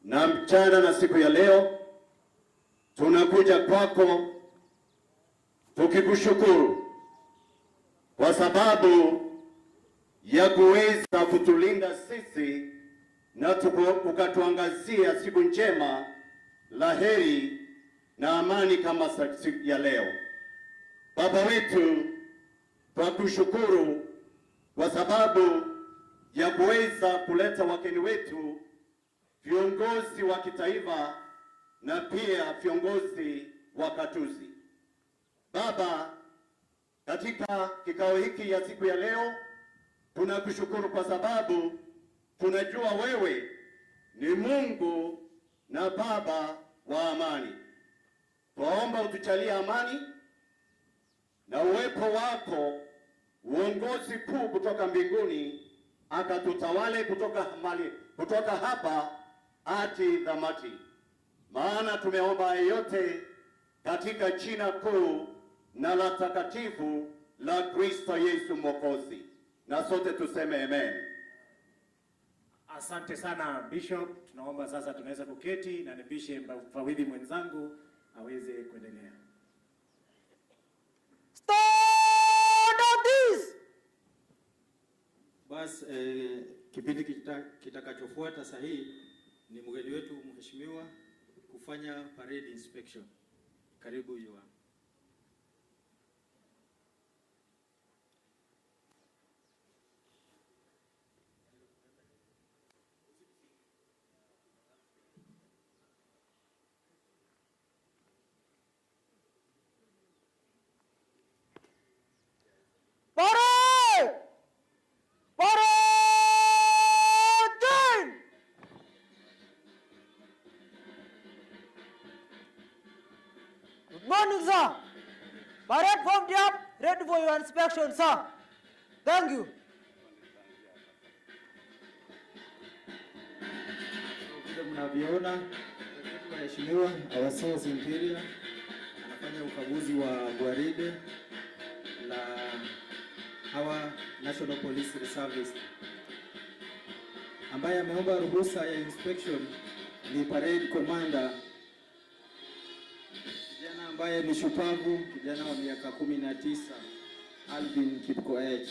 na mchana na siku ya leo tunakuja kwako tukikushukuru kwa sababu ya kuweza kutulinda sisi na ukatuangazia siku njema, laheri na amani kama siku ya leo. Baba wetu, twakushukuru kwa sababu ya kuweza kuleta wageni wetu, viongozi wa kitaifa na pia viongozi wa katuzi. Baba, katika kikao hiki ya siku ya leo tunakushukuru kwa sababu tunajua wewe ni Mungu na Baba wa amani. Twaomba utujalie amani na uwepo wako, uongozi kuu kutoka mbinguni akatutawale kutoka hapa hadi dhamati. Maana tumeomba yote katika jina kuu na la takatifu la Kristo Yesu Mwokozi, na sote tuseme amen. Asante sana Bishop. Tunaomba sasa tunaweza kuketi na nipishe mfawidhi mwenzangu aweze kuendelea. Bas, kipindi kitakachofuata sahihi ni mgeni wetu mheshimiwa kufanya parade inspection. Karibu Yuan. Good morning, sir. Parade formed up, ready for your inspection, sir. Thank you. Vile mnavyoona, mheshimiwa Our Source Imperial anafanya ukaguzi wa gwaride la hawa National Police Reservists. Ambaye ameomba ruhusa ya inspection ni parade commander, kijana ambaye ni shupavu, kijana wa miaka 19, Alvin Kipkoech.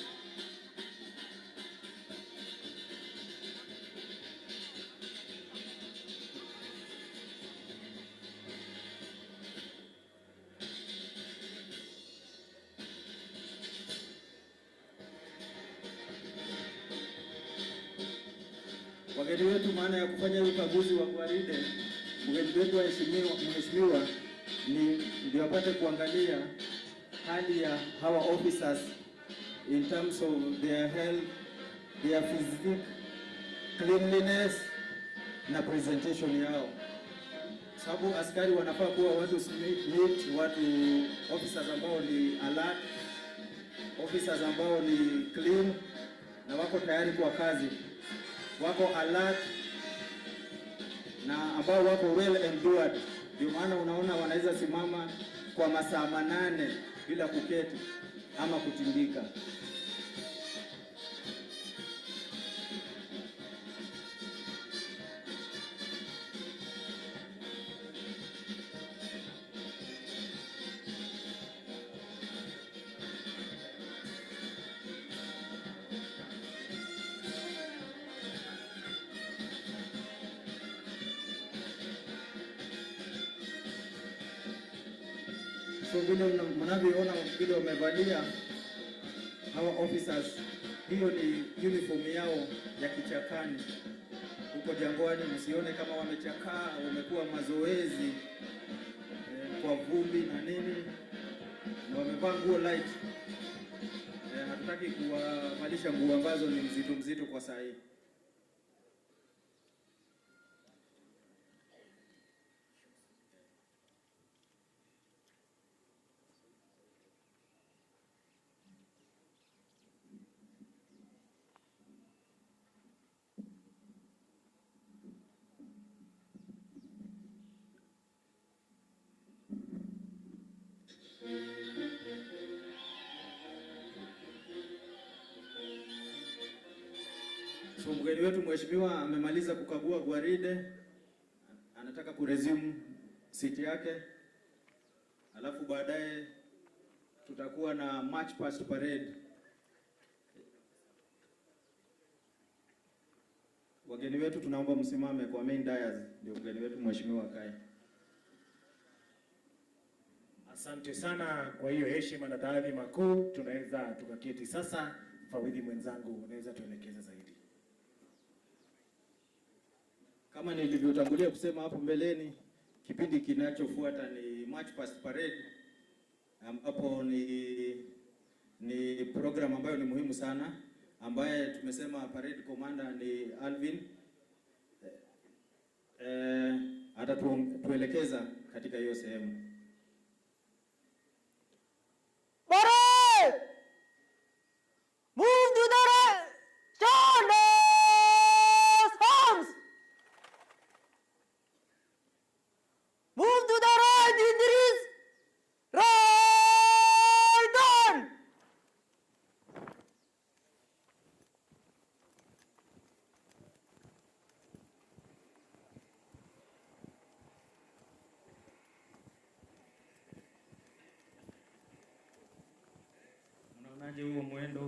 Wageni wetu, maana ya kufanya ukaguzi wa gwaride, mgeni wetu mheshimiwa ndio apate kuangalia hali ya hawa officers in terms of their health, their physique, cleanliness na presentation yao. Sababu askari wanafaa kuwa watu smart, watu officers ambao ni alert, officers ambao ni clean na wako tayari kwa kazi, wako alert na ambao wako well endured. Ndio maana unaona wanaweza simama kwa masaa 8 bila kuketi ama kutindika. So vile mnavyoona vile wamevalia hawa officers, hiyo ni uniform yao ya kichakani. Huko jangwani msione kama wamechakaa, wamekuwa mazoezi kwa vumbi na nini, na wamevaa nguo light. Hatutaki kuwavalisha nguo ambazo ni mzito kwa saa hii. So mgeni wetu mheshimiwa amemaliza kukagua gwaride anataka kuresume seat yake, alafu baadaye tutakuwa na march past parade. Wageni wetu tunaomba msimame kwa main dais, ndio mgeni wetu mheshimiwa kae. Asante sana kwa hiyo heshima na taadhima kuu. Tunaweza tukaketi sasa. Mfawidhi mwenzangu, unaweza tuelekeza zaidi? Kama nilivyotangulia kusema hapo mbeleni, kipindi kinachofuata ni march past parade, ambapo ni program ambayo ni muhimu sana, ambaye tumesema parade commander ni Alvin. Atatuelekeza katika hiyo sehemu. Move to the right. Shoulders, arms. Move to the right, Idris. Right on. Unaonaje huo mwendo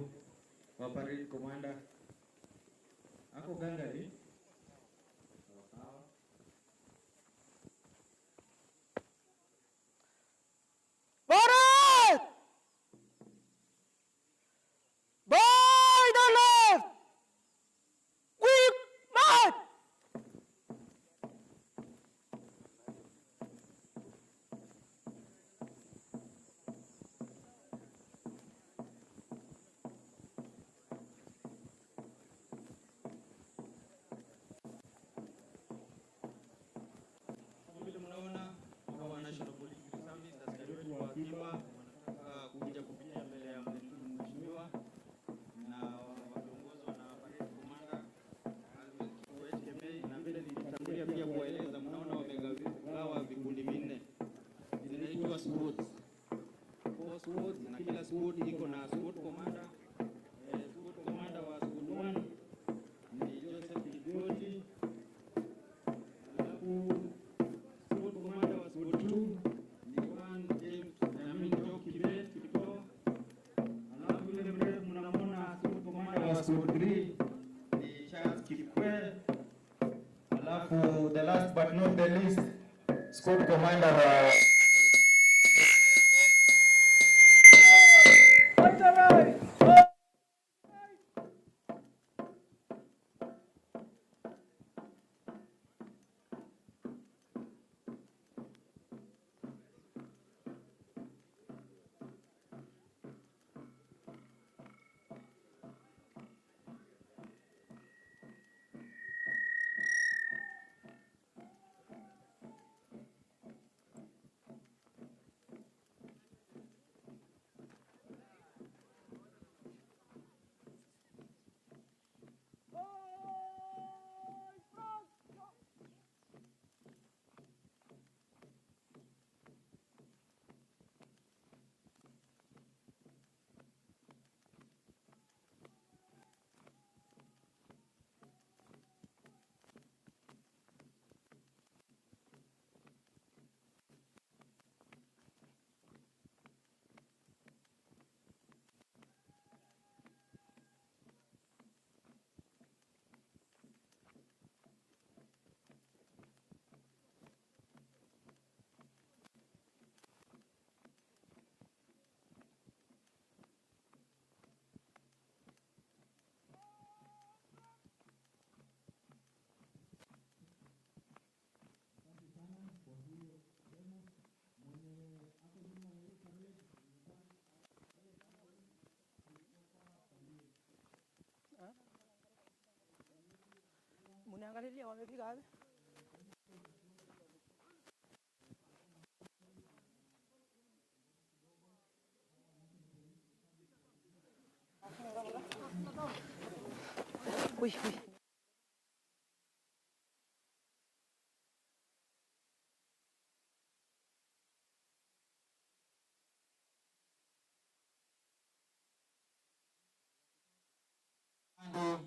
wa parade commander? Ako gangari? Sawa. Barat! By the left! Quick march! National Police Reservists, askari wetu wa akiba wanataka kuja kupitia mbele ya mheshimiwa na wakiongozwa na parade commander na mbele nilitangulia pia kuwaeleza, mnaona wamegawa vikundi vinne, zinaitwa squads. Four squads, na kila squad iko na squad commander. Squad commander wa squad 1 ni Joseph Kigoti, alafu the last but not the least, squad commander wa Mnaangalia wamefika wapi? Uy.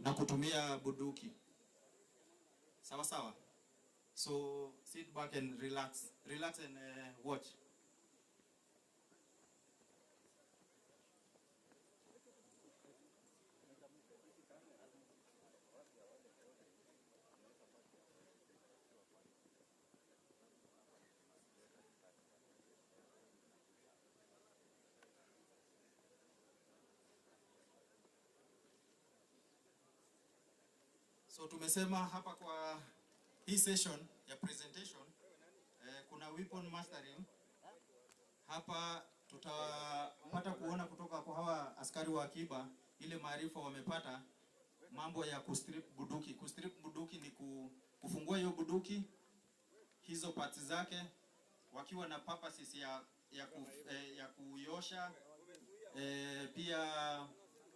na kutumia bunduki. Sawa sawa. So sit back and relax and watch. So tumesema hapa kwa hii session ya presentation kuna weapon mastering. Hapa tutapata kuona kutoka kwa hawa askari wa akiba ile maarifa wamepata mambo ya kustrip bunduki. Kustrip bunduki ni kufungua hiyo bunduki, hizo parts zake, wakiwa na purposes ya kuiosha, pia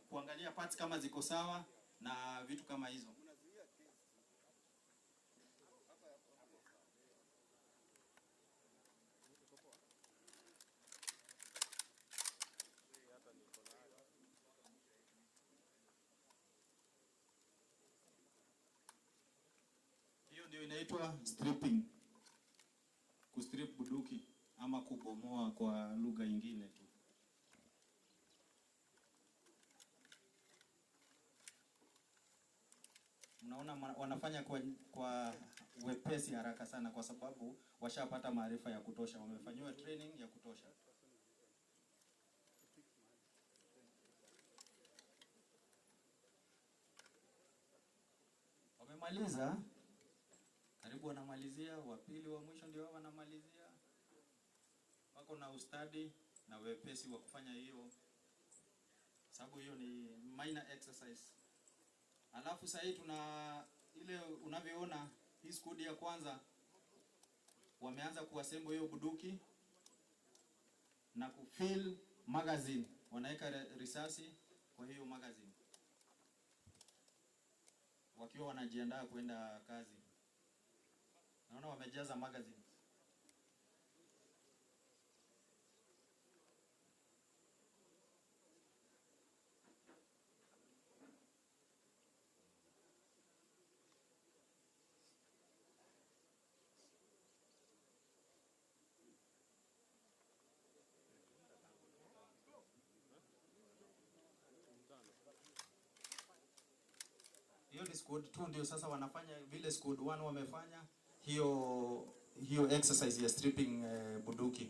kuangalia parts kama ziko sawa na vitu kama hizo. Hiyo ndio inaitwa stripping. Kustrip bunduki ama kubomoa kwa lugha nyingine tu. Mnaona wanafanya kwa wepesi haraka sana kwa sababu washapata maarifa ya kutosha, wamefanywa training ya kutosha. Wamemaliza, karibu wanamalizia, wa pili wa mwisho ndio wanamalizia. Wako na ustadi na wepesi wa kufanya hiyo, sababu hiyo ni minor exercise. Alafu sasa hii tuna ile unavyoona hii squad ya kwanza wameanza kuassemble hiyo bunduki na kufill magazine, wanaweka risasi kwa hiyo magazine wakiwa wanajiandaa kwenda kazi. Naona wamejaza magazine. Hiyo ni squad 2 ndio sasa wanafanya vile squad 1 wamefanya hiyo exercise ya stripping bunduki.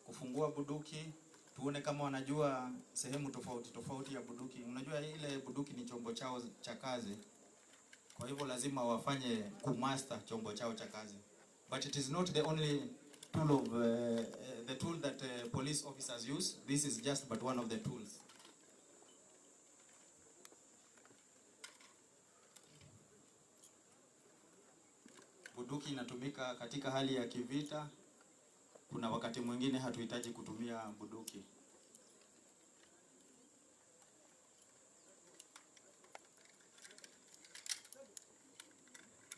Kufungua bunduki, tuone kama wanajua sehemu tofauti ya bunduki. Unajua ile bunduki ni chombo chao cha kazi. Kwa hivyo lazima wafanye kumaster chombo chao cha kazi. But it is not the only tool of the tool that police officers use. This is just but one of the tools. Bunduki inatumika katika hali ya kivita. Kuna wakati mwingine hatuhitaji kutumia bunduki.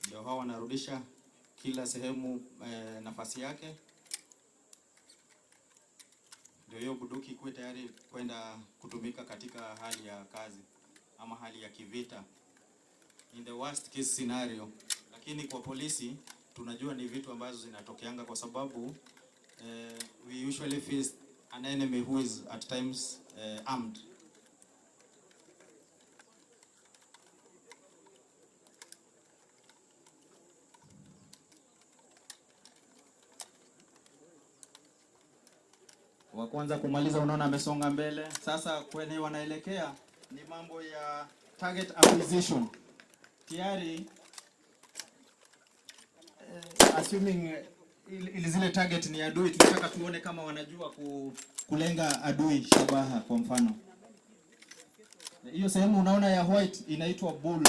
Ndio hao wanarudisha kila sehemu nafasi yake. Ndio hiyo bunduki ikuwe tayari kwenda kutumika katika hali ya kazi ama hali ya kivita. In the worst case scenario. Lakini kwa polisi tunajua ni vitu ambazo zinatokeanga kwa sababu we usually face an enemy who is at times armed. Wa kwanza kumaliza unaona amesonga mbele. Sasa kwenye wanaelekea ni mambo ya target acquisition. Tayari assuming ili zile target ni adui, tunataka tuone kama wanajua kulenga adui shabaha. Kwa mfano hiyo sehemu unaona ya white inaitwa bull,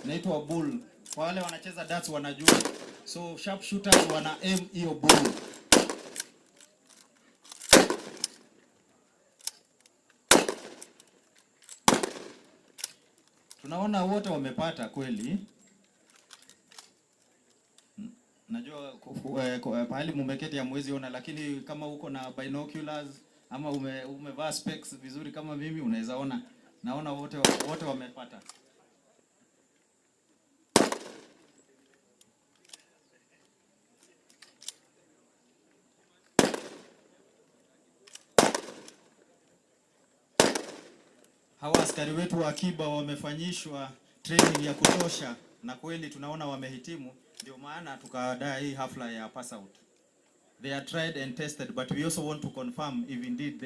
inaitwa bull. Kwa wale wanacheza darts wanajua, so sharp shooters wana aim hiyo bull. Tunaona wote wamepata kweli. Najua pahali mumeketi ya mwezi ona, lakini kama uko na binoculars ama umevaa specs vizuri kama mimi unaweza ona. Naona wote wamepata. hawa askari wetu wa akiba wamefanyishwa training ya kutosha, na kweli tunaona wamehitimu, ndio maana tukaandaa hii hafla ya pass out. They are tried and tested, but we also want to confirm if indeed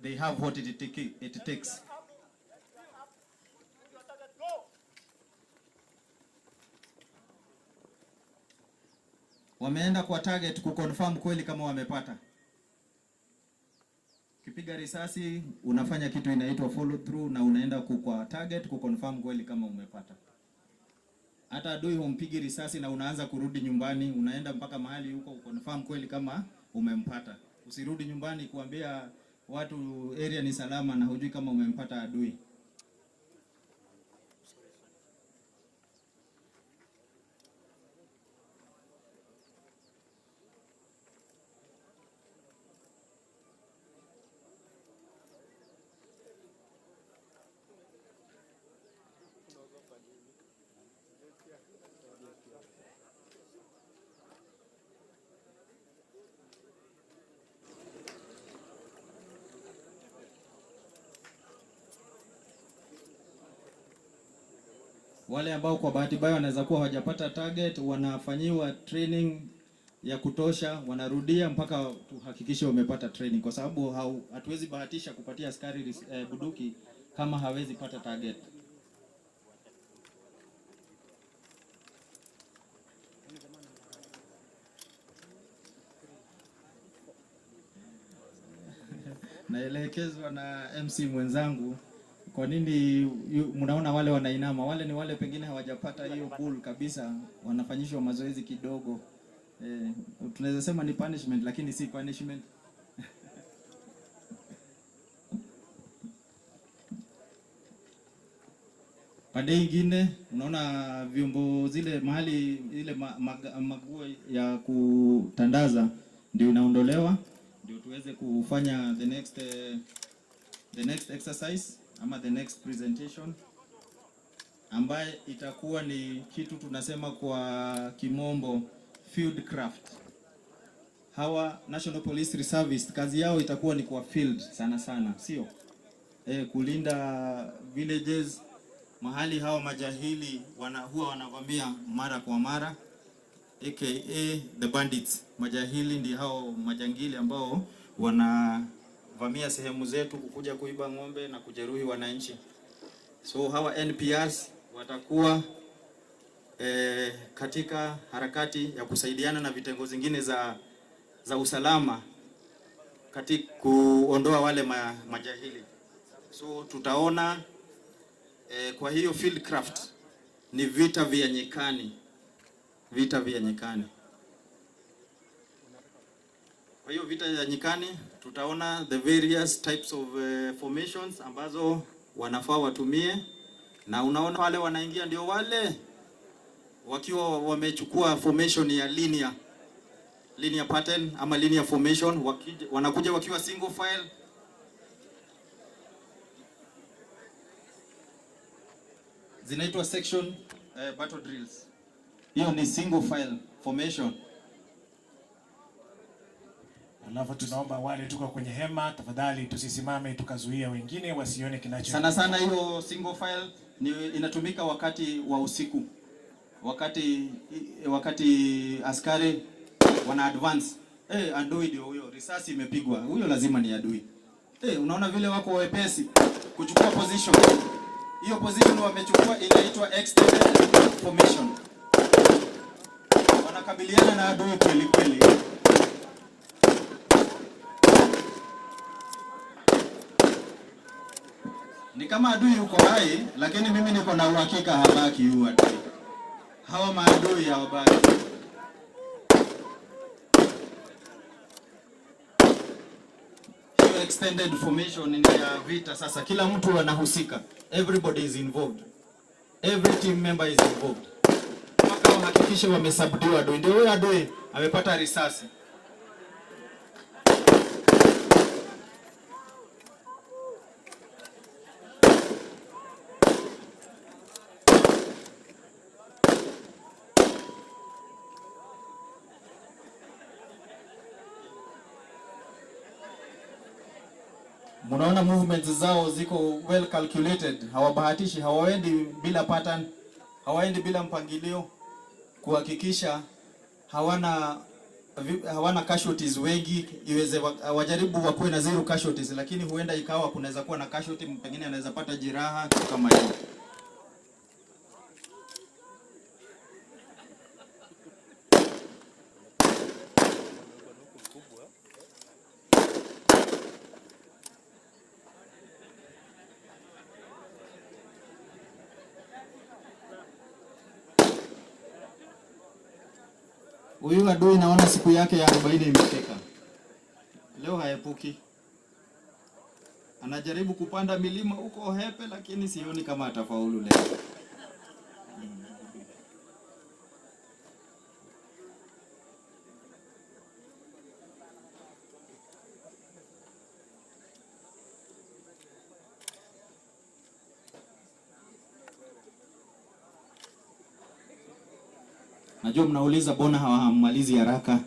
they have what it takes. Wameenda kwa target kuconfirm kweli kama wamepata. Ukipiga risasi unafanya kitu inaitwa follow through, na unaenda kwa target kuconfirm kweli kama umepata. Hata adui humpigi risasi na unaanza kurudi nyumbani, unaenda mpaka mahali huko kuconfirm kweli kama umempata. Usirudi nyumbani kuambia watu area ni salama na hujui kama umempata adui. Wale ambao kwa bahati mbaya wanaweza kuwa hawajapata target, wanafanyiwa training ya kutosha, wanarudia mpaka tuhakikishe wamepata training, kwa sababu hatuwezi bahatisha kupatia askari buduki kama hawezi pata target. Naelekezwa na MC mwenzangu. Kwa nini mnaona wale wanainama? Wale ni wale pengine hawajapata hiyo bull kabisa, wanafanyishwa mazoezi kidogo. Tunaweza sema ni punishment, lakini si punishment. Pande nyingine unaona vyombo zile mahali ile maguo ya kutandaza ndio inaondolewa, ndio tuweze kufanya the next exercise ama the next presentation, ambaye itakuwa ni kitu tunasema kwa kimombo field craft. Hawa National Police Reservists kazi yao itakuwa ni kwa field sana sana, sio kulinda villages, mahali hawa majahili huwa wanavamia mara kwa mara, aka the bandits. Majahili ndi hao majangili ambao wanavamia sehemu zetu kukuja kuiba ng'ombe na kujeruhi wananchi. So hawa NPS watakuwa katika harakati ya kusaidiana na vitengo zingine za usalama katika kuondoa wale majahili. So tutaona kwa hiyo field craft ni vita vya nyikani, vita vya nyikani. Kwa hiyo vita vya nyikani tutaona the various types of formations ambazo wanafaa watumie, na unaona wale wanaingia ndio wale wakiwa wamechukua formation ya linear pattern ama linear formation, wanakuja wakiwa single file. Zinaitwa section battle drills. Hiyo ni single file formation. Alafu tunaomba wale tuko kwenye hema, tafadhali tusisimame tukazuia wengine wasione kinacho. Sana sana hiyo single file inatumika wakati wa usiku. Wakati askari wana advance. Adui ndio huyo, risasi imepigwa. Huyo lazima ni adui. Unaona vile wako wepesi kuchukua position. Hiyo position wamechukua inaitwa extended formation. Wanakabiliana na adui kweli kweli. Ni kama adui yuko hai, lakini mimi niko na uhakika habaki huyu adui. Hawa maadui hawabaki. Hiyo extended formation ni ya vita sasa. Kila mtu anahusika. Everybody is involved. Every team member is involved. Mpaka wahakikishe wamesubdue adui. Ndio huyo adui amepata risasi. Mnaona movements zao ziko well calculated, hawabahatishi, hawaendi bila pattern, hawaendi bila mpangilio, kuhakikisha hawana casualties wengi. Iweze wajaribu wakuwe na 0 casualties, lakini huenda ikawa kunaweza kuwa na casualty, pengine anaweza pata jeraha kama hiyo. Huyu adui naona siku yake ya 40 imefika. Leo haepuki. Anajaribu kupanda milima huko Hepe, lakini sioni kama atafaulu leo. Najua mnauliza bona hawamalizi haraka.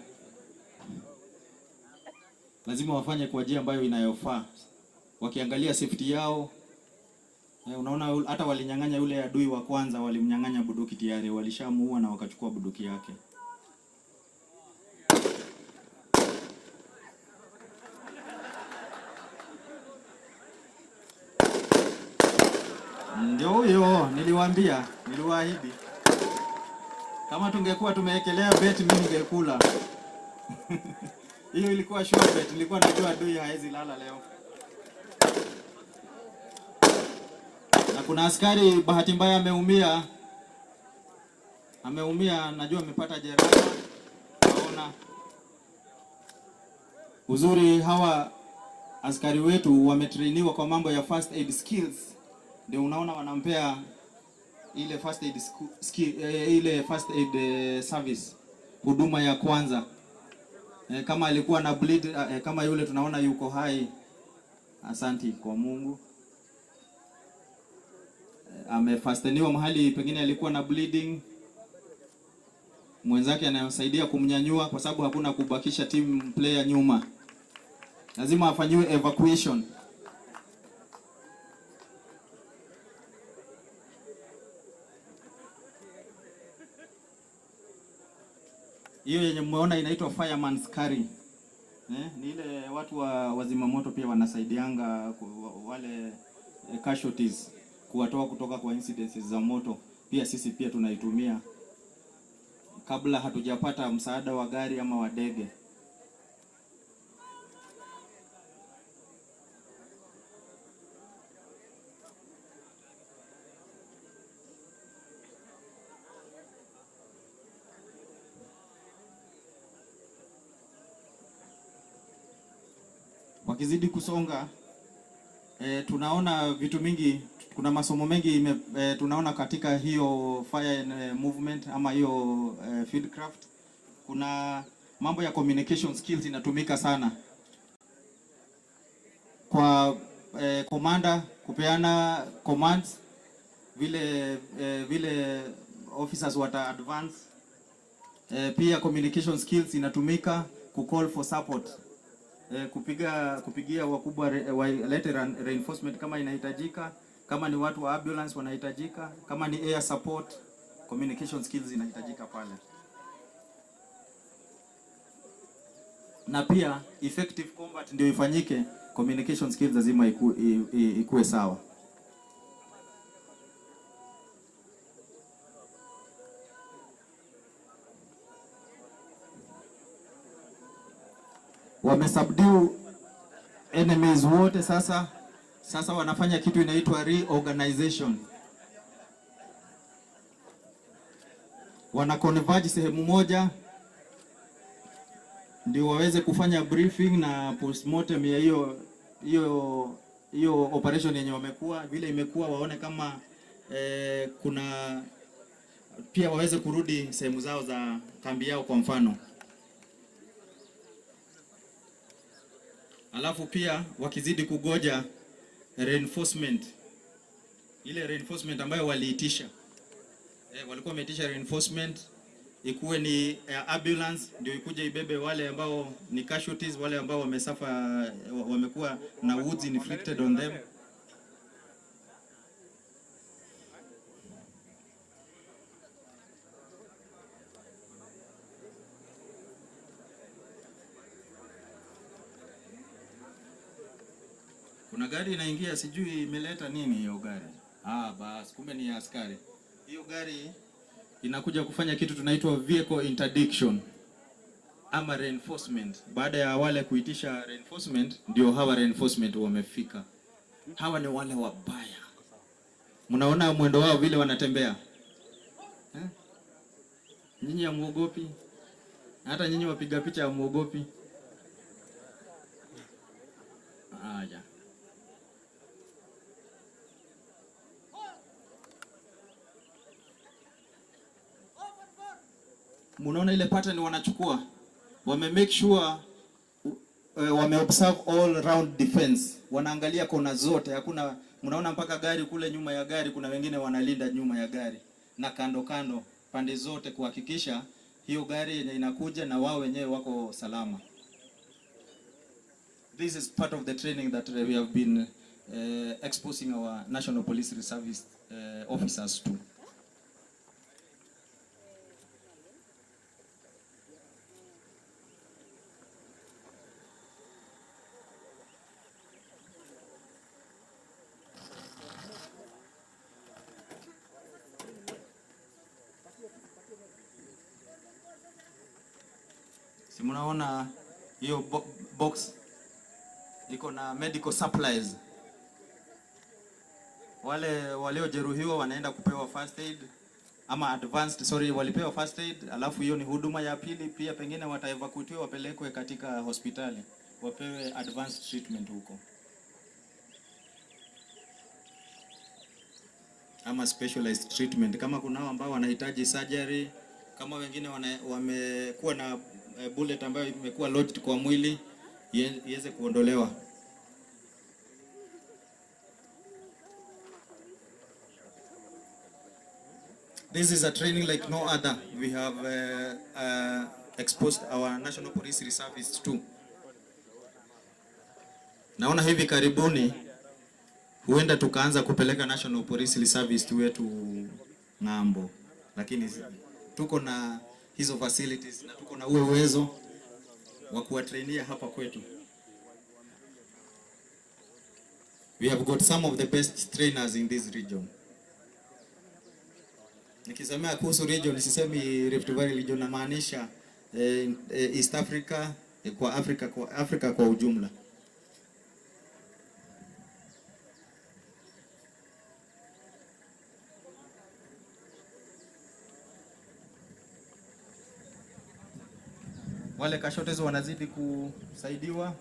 Lazima wafanye kwa njia ambayo inayofaa. Wakiangalia safety yao. Unaona hata walinyang'anya yule adui wa kwanza, walimnyang'anya bunduki tayari, walishamuua na wakachukua bunduki yake. Ndio huyo, niliwaahidi. Kama tungekuwa tumewekelea bet mimi ningekula. Hiyo ilikuwa sure bet, nilikuwa najua adui haezi lala leo. Na kuna askari bahati mbaya ameumia, najua amepata jeraha. Naona uzuri hawa askari wetu wametrainiwa kwa mambo ya first aid skills. Ndio unaona wanampea ile first aid service, huduma ya kwanza. Kama alikuwa na bleed, kama yule tunaona yuko hai, asanti kwa Mungu. Amefasteniwa mahali pengine alikuwa na bleeding, mwenzake anayosaidia kumnyanyua, kwa sababu hakuna kubakisha team player nyuma, lazima afanyiwe evacuation. Hiyo yenye mmeona inaitwa fireman's carry. Ni ile watu wa wazima moto pia wanasaidianga wale casualties kuwatoa kutoka kwa incidences za moto. Pia sisi pia tunaitumia kabla hatujapata msaada wa gari ama wa ndege. Wakizidi kusonga, tunaona vitu mingi, kuna masomo mengi tunaona katika hiyo fire movement ama hiyo fieldcraft. Kuna mambo ya communication skills inatumika sana kwa commander kupeana commands, vile officers wata advance. Pia communication skills inatumika ku call for support, kupigia wakubwa walete reinforcement kama inahitajika, kama ni watu wa ambulance wanahitajika, kama ni air support, communication skills inahitajika pale. Na pia effective combat ndio ifanyike, communication skills lazima ikuwe sawa. Wamesubdue enemies wote. Sasa wanafanya kitu inaitwa reorganization. Wana converge sehemu moja ndio waweze kufanya briefing na postmortem ya hiyo operation yenye wamekuwa vile imekuwa, waone kama kuna pia waweze kurudi sehemu zao za kambi yao kwa mfano. Alafu pia wakizidi kugoja reinforcement, ile reinforcement ambayo waliitisha, walikuwa wameitisha reinforcement, ikuwe ni ambulance ndio ikuje ibebe wale ambao ni casualties, wale ambao wamekuwa na wounds inflicted on them. Kuna gari inaingia, sijui imeleta nini hiyo gari. Bas, kumbe ni askari. Hiyo gari inakuja kufanya kitu tunaitwa vehicle interdiction ama reinforcement. Baada ya wale kuitisha reinforcement, ndio hawa reinforcement wamefika. Hawa ni wale wabaya. Mnaona mwendo wao vile wanatembea? Nyinyi hamuogopi? Hata nyinyi wapiga picha hamuogopi? Haya. Munaona ile pattern wanachukua, make sure observe all round defense, wanaangalia kona zote, hakuna, munaona mpaka gari kule nyuma ya gari kuna wengine wanalinda nyuma ya gari na kando kando pande zote kuhakikisha hiyo gari yenye inakuja na wao wenyewe wako salama. This is part of the training that we have been exposing our National Police Reservists officers to. Si mnaona hiyo box iko na medical supplies. Wale waliojeruhiwa wanaenda kupewa first aid ama walipewa first aid, alafu hiyo ni huduma ya pili, pia pengine wataevakuiwa wapelekwe katika hospitali wapewe advanced treatment huko ama specialized treatment, kama kunao ambao wanahitaji surgery, kama wengine wamekuwa na bullet ambayo imekuwa lodged kwa mwili iweze kuondolewa. This is a training like no other we have exposed our National Police Reservists to. Naona hivi karibuni huenda tukaanza kupeleka National Police Reservists wetu ng'ambo, lakini tuko na hizo facilities na tuko na uwezo wa kuwatrainia hapa kwetu. We have got some of the best trainers in this region. Nikisemea kuhusu region, sisemi Rift Valley region, namaanisha East Africa, kwa Afrika kwa ujumla. Wale casualties wanazidi kusaidiwa.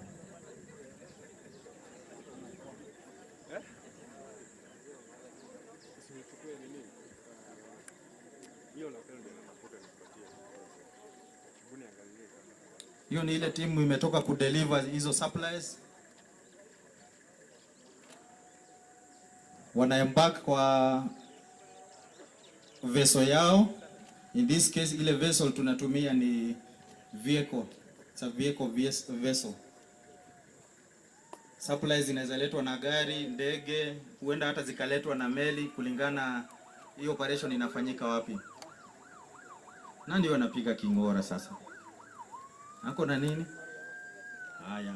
Hiyo ni ile timu imetoka kudeliver hizo supplies. Wana embark kwa vessel yao. In this case ile vessel tunatumia ni vehicle. It's a vehicle vessel. Supplies zinaweza letwa na gari, ndege, huenda hata zikaletwa na meli kulingana hiyo operation inafanyika wapi. Nani wanapiga kingora sasa? Ako na nini? Haya.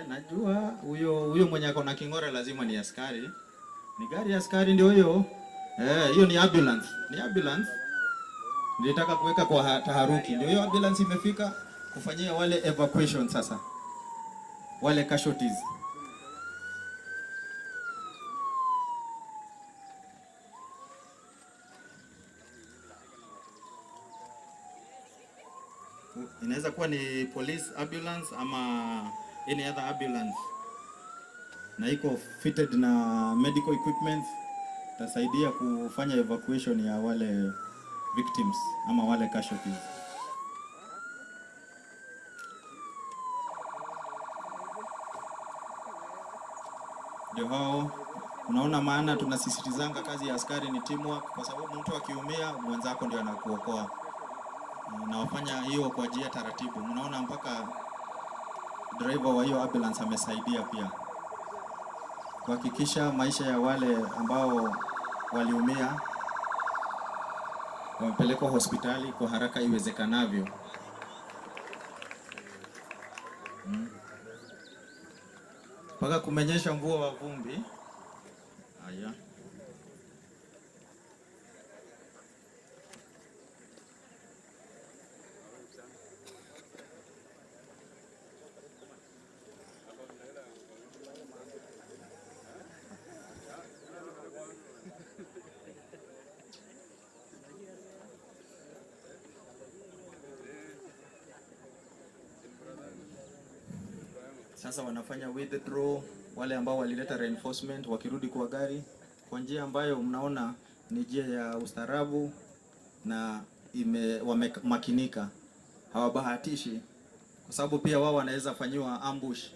Najua huyo mwenye ako na kingora lazima ni askari. Ni gari ya askari ndio hiyo. Hiyo ni ambulance. Ni ambulance. Nilitaka kuweka kwa taharuki. Ndio hiyo ambulance imefika kufanyia wale evacuation sasa. Wale casualties. Inaweza kuwa ni police ambulance ama any other ambulance. Na iko fitted na medical equipment, tasaidia kufanya evacuation ya wale victims ama wale casualties. Ndio hao, unaona maana tunasisitizanga kazi ya askari ni teamwork, kwa sababu mtu akiumia mwenzako ndio anakuokoa. na wafanya hiyo kwa njia taratibu. Mnaona mpaka driver wa hiyo ambulance amesaidia pia kuhakikisha maisha ya wale ambao waliumia wamepelekwa hospitali kwa haraka iwezekanavyo. Mpaka kumenyesha mvua wa vumbi. Haya. Sasa wanafanya withdraw wale ambao walileta reinforcement wakirudi kwa gari kwa njia ambayo mnaona ni njia ya ustaarabu na wamemakinika. Hawabahatishi kwa sababu pia wao wanaweza fanyiwa ambush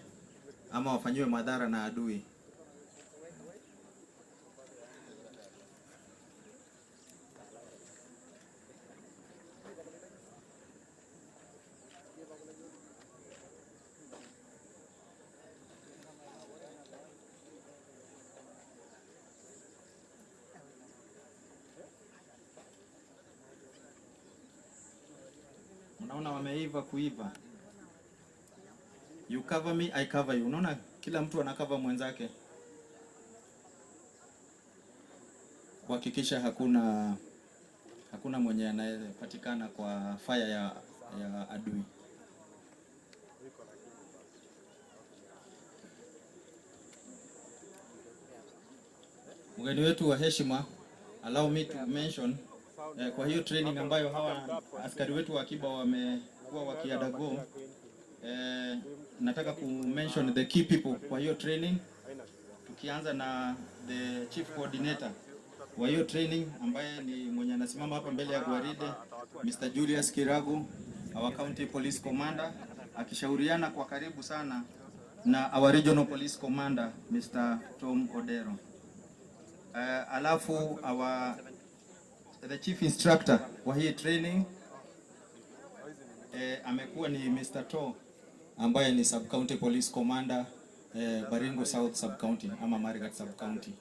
ama wafanyiwe madhara na adui. Unaona wameiva kuiva. You cover me, I cover you. Unaona kila mtu anakava mwenzake. Kuhakikisha hakuna mwenye anayepatikana kwa fire ya adui. Mgeni wetu wa heshima, allow me to mention kwa hiyo training ambayo hawa askari wetu wa akiba wamekuwa wakiadago, nataka ku mention the key people kwa hiyo training, tukianza na the chief coordinator wa hiyo training ambaye ni mwenye anasimama hapa mbele ya gwaride, Mr. Julius Kiragu, our county police commander, akishauriana kwa karibu sana na our regional police commander Mr. Tom Odero. Alafu the chief instructor wa hii training amekuwa ni Mr. To ambaye ni sub county police commander Baringo South sub county ama Marigat sub county.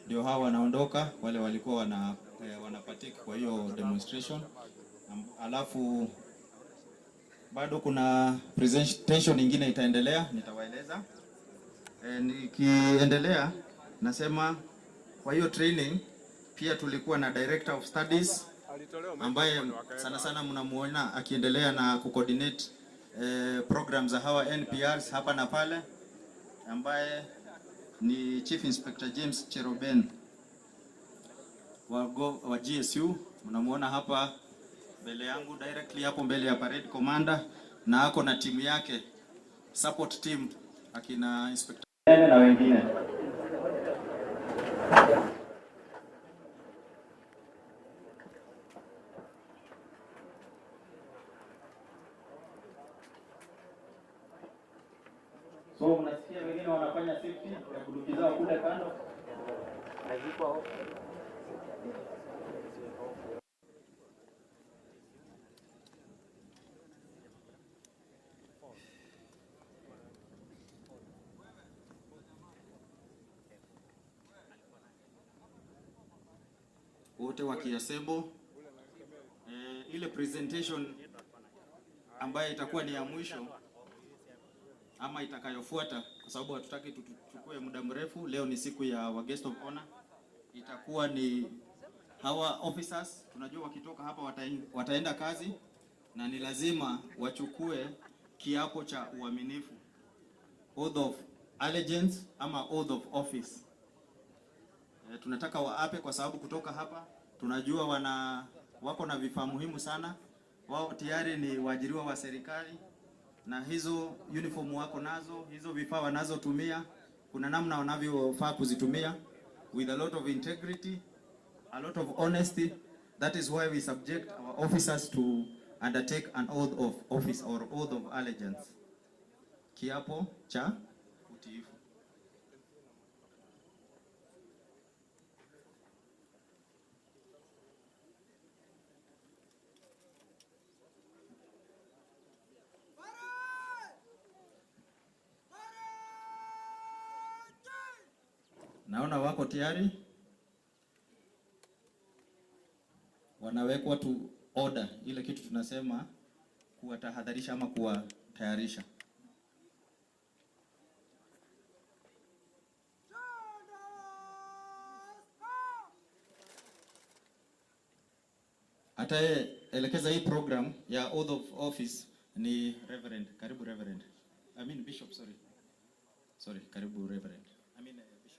Ndio hawa wanaondoka, wale walikuwa wanapartake kwa hiyo demonstration. Alafu bado kuna presentation nyingine itaendelea, nitawaeleza. Nikiendelea nasema kwa hiyo training pia tulikuwa na director of studies ambaye sana sana mnamuona akiendelea na kucoordinate programs za hawa NPRs hapa na pale, ambaye ni Chief Inspector James Cheroben wa GSU. Mnamuona hapa mbele yangu directly hapo mbele ya parade commander, na ako na timu yake support team akina Inspector na wengine. So unasikia wengine wanafanya safety ya kudukizao kule kando. Wote wakiassemble ile presentation ambayo itakuwa ni ya mwisho ama itakayofuata, kwa sababu hatutaki tuchukue muda mrefu. Leo ni siku ya wa guest of honor. Itakuwa ni hawa officers, tunajua wakitoka hapa wataenda kazi na ni lazima wachukue kiapo cha uaminifu, oath of allegiance ama oath of office. Tunataka waape kwa sababu kutoka hapa tunajua wako na vifaa muhimu sana. Wao tayari ni waajiriwa wa serikali na hizo uniform wako nazo, hizo vifaa wanazotumia, kuna namna wanavyofaa kuzitumia with a lot of integrity, a lot of honesty. That is why we subject our officers to undertake an oath of office or oath of allegiance, kiapo cha utiifu. Naona wako tayari, wanawekwa tu order, ile kitu tunasema kuwatahadharisha ama kuwatayarisha. Ataelekeza hii program ya oath of office ni Reverend. Karibu Reverend. I mean Bishop, sorry, karibu Reverend. I mean Bishop.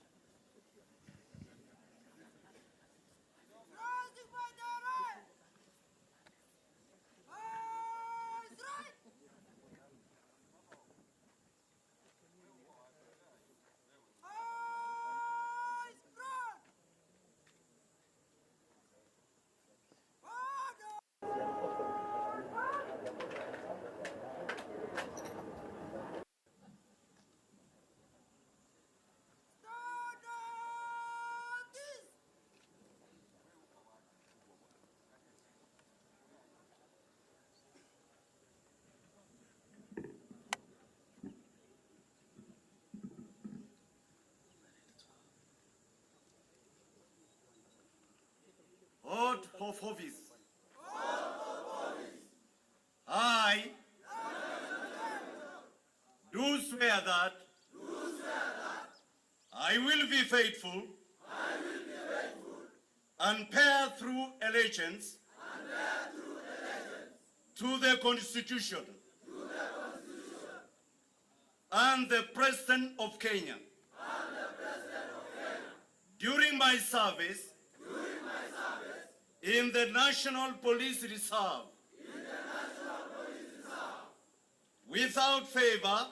Oath of office. I do swear that I will be faithful and bear through allegiance to the Constitution and the President of Kenya. During my service in the National Police Reserve, without favor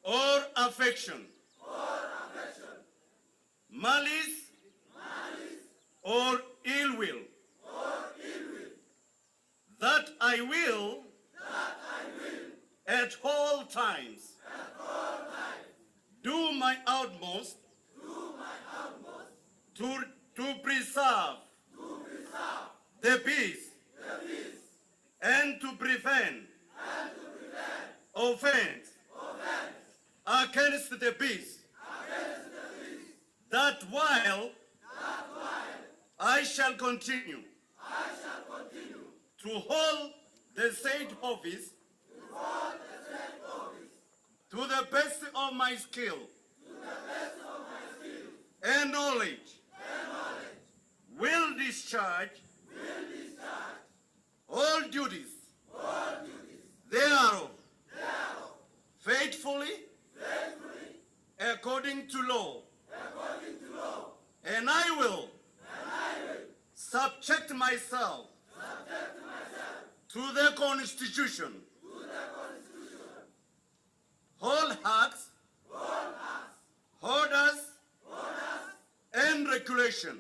or affection, malice or ill will, that I will at all times do my utmost to preserve the peace and to prevent offense against the peace, that while I shall continue to hold the said office to the best of my skill and knowledge, will discharge all duties thereof faithfully according to law, and I will subject myself to the Constitution, hold acts, orders, and regulation,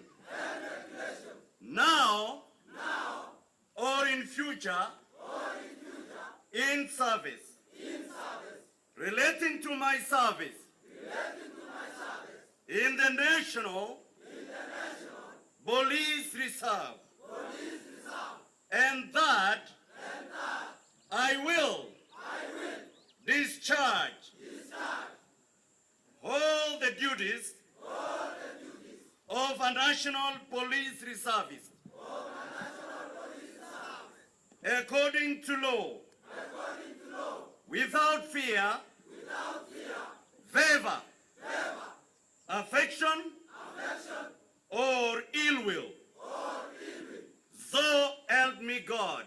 now or in future, in service, relating to my service in the National Police Reserve, and that I will discharge all the duties of a National Police Reservist according to law, without fear, favor, affection, or ill will. So help me God.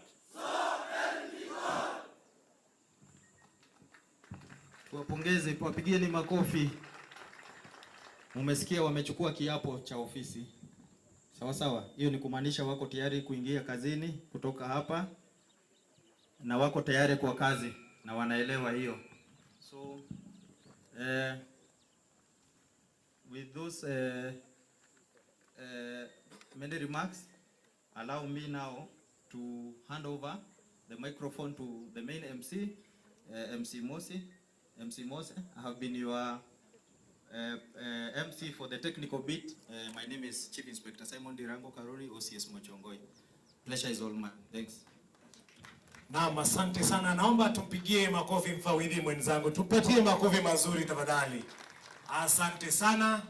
Tuwapongeze, tuwapigieni makofi. Mumesikia wamechukua kiapo cha ofisi. Sawa sawa. Hiyo ni kumaanisha wako tayari kuingia kazini kutoka hapa na wako tayari kwa kazi na wanaelewa hiyo. So with those many remarks, allow me now to hand over the microphone to the main MC, MC Mose. I have been your MC for the technical bit. My name is Chief Inspector Simon Dirango Karori, OCS Mochongoi. Pleasure is all mine. Thanks. Naam, asante sana. Naomba tumpigie makofi mfawidhi mwenzangu. Tupatie makofi mazuri tafadhali. Asante sana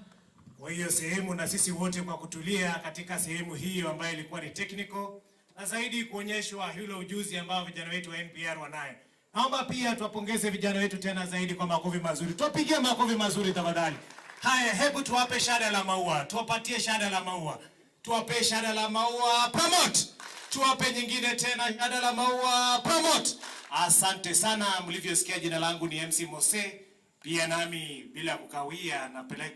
kwa hiyo sehemu, na sisi wote kwa kutulia katika sehemu hiyo ambayo ilikuwa ni technical, na zaidi kuonyeshwa hilo ujuzi ambao vijana wetu wa NPR wanayo. Naomba pia tuwapongeze vijana wetu tena zaidi kwa makofi mazuri. Tuwapigie makofi mazuri tafadhali. Haya, hebu tuwape shada la maua. Tuwapatie shada la maua. Tuwape shada la maua. Promote. Tuwape nyingine tena shada la maua. Promote. Asante sana. Mlivyosikia, jina langu ni MC Mose. Pia nami bila kukawia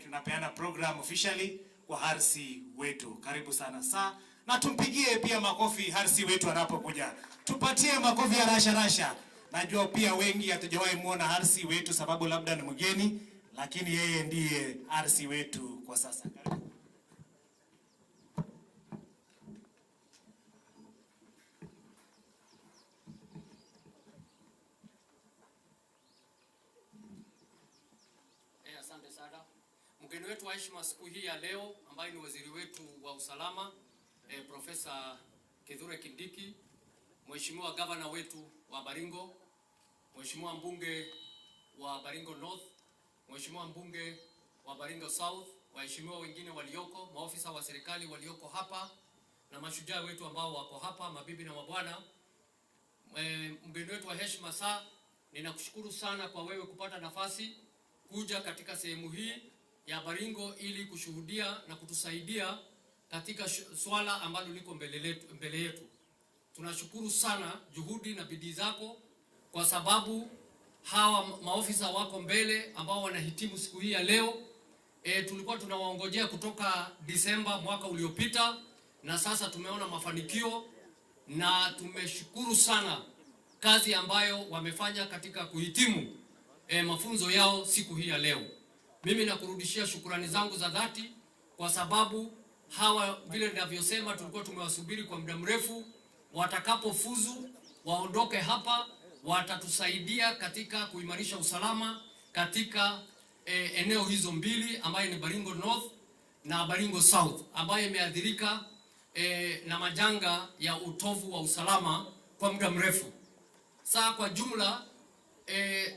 napeana program officially kwa harsi wetu. Karibu sana saa. Na tumpigie pia makofi harsi wetu anapokuja. Tupatie makofi ya rasha rasha. Najua pia wengi hatujawahi muona harsi wetu sababu labda ni mgeni, lakini yeye ndiye harsi wetu kwa sasa. Asante sana. Mgeni wetu wa heshima siku hii ya leo ambaye ni waziri wetu wa usalama Profesa Kithure Kindiki, Mheshimiwa Governor wetu wa Baringo, Mheshimiwa mbunge wa Baringo North, Mheshimiwa mbunge wa Baringo South, waheshimiwa wengine walioko, maofisa wa serikali walioko hapa na mashujaa wetu ambao wako hapa, mabibi na mabwana. Mgeni wetu wa heshima saa, ninakushukuru sana kwa wewe kupata nafasi kuja katika sehemu hii ya Baringo ili kushuhudia na kutusaidia katika swala ambalo liko mbele yetu. Tunashukuru sana juhudi na bidii zako, kwa sababu hawa maofisa wako mbele ambao wanahitimu siku hii ya leo. Tulikuwa tunawaongojea kutoka Disemba mwaka uliopita, na sasa tumeona mafanikio na tumeshukuru sana kazi ambayo wamefanya katika kuhitimu mafunzo yao siku hii ya leo. Mimi nakurudishia shukrani zangu za dhati, kwa sababu hawa vile ninavyosema tulikuwa tumewasubiri kwa muda mrefu. Watakapofuzu waondoke hapa, watatusaidia katika kuimarisha usalama katika eneo hizo mbili ambayo ni Baringo North na Baringo South, ambayo imeathirika na majanga ya utovu wa usalama kwa muda mrefu. Saa kwa jumla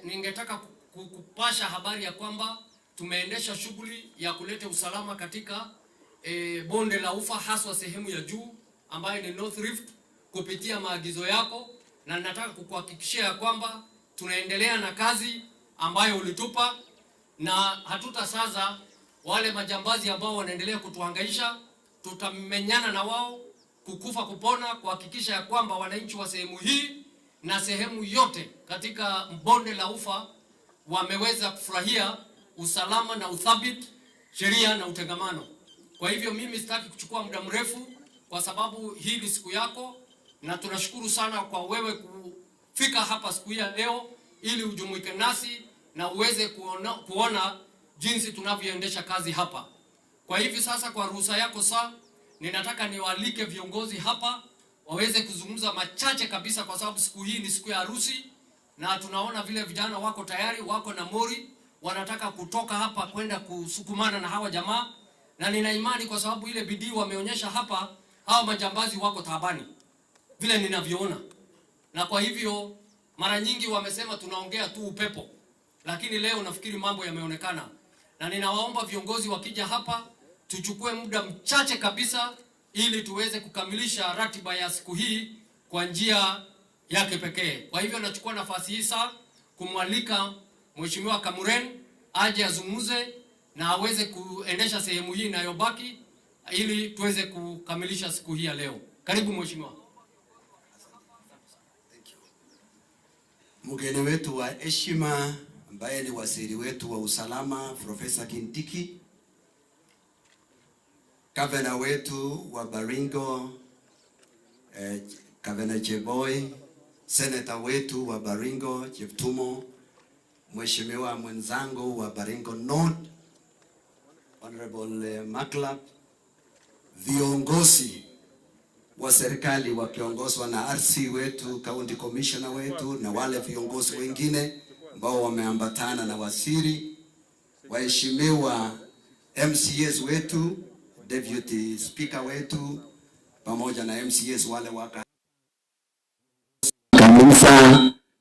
ningetaka kupasha habari ya kwamba tumeendesha shughuli ya kuleta usalama katika bonde la Ufa, haswa sehemu ya juu ambayo ni North Rift, kupitia maagizo yako, na nataka kukuhakikishia ya kwamba tunaendelea na kazi ambayo ulitupa, na hatutasaza wale majambazi ambao wanaendelea kutuhangaisha. Tutamenyana na wao kukufa kupona, kuhakikisha ya kwamba wananchi wa sehemu hii na sehemu yote katika bonde la Ufa wameweza kufurahia usalama na uthabiti, sheria na utengamano. Kwa hivyo mimi sitaki kuchukua muda mrefu, kwa sababu hii ni siku yako, na tunashukuru sana kwa wewe kufika hapa siku ya leo ili ujumuike nasi na uweze kuona jinsi tunavyoendesha kazi hapa. Kwa hivi sasa, kwa ruhusa yako saa, ninataka niwaalike viongozi hapa waweze kuzungumza machache kabisa, kwa sababu siku hii ni siku ya harusi, na tunaona vile vijana wako tayari, wako na mori, wanataka kutoka hapa kwenda kusukumana na hawa jamaa, na nina imani kwa sababu ile bidii wameonyesha hapa, hawa majambazi wako taabani vile ninavyoona. Na kwa hivyo mara nyingi wamesema tunaongea tu upepo, lakini leo nafikiri mambo yameonekana, na ninawaomba viongozi wakija hapa tuchukue muda mchache kabisa ili tuweze kukamilisha ratiba ya siku hii kwa njia yake pekee. Kwa hivyo nachukua nafasi hii sasa kumwalika Mheshimiwa Kamuren aje azungumze na aweze kuendesha sehemu hii inayobaki ili tuweze kukamilisha siku hii ya leo. Karibu Mheshimiwa. Mgeni wetu wa heshima ambaye ni waziri wetu wa usalama Profesa Kindiki, Gavana wetu wa Baringo Gavana Cheboy, Senator wetu wa Baringo Cheptumo, Mheshimiwa mwenzangu wa Baringo North Honorable Maklap, viongozi wa serikali wakiongozwa na RC wetu, County Commissioner wetu, na wale viongozi wengine ambao wameambatana na waziri, waheshimiwa MCAs wetu, Deputy Speaker wetu, pamoja na MCAs wale waka kanisa,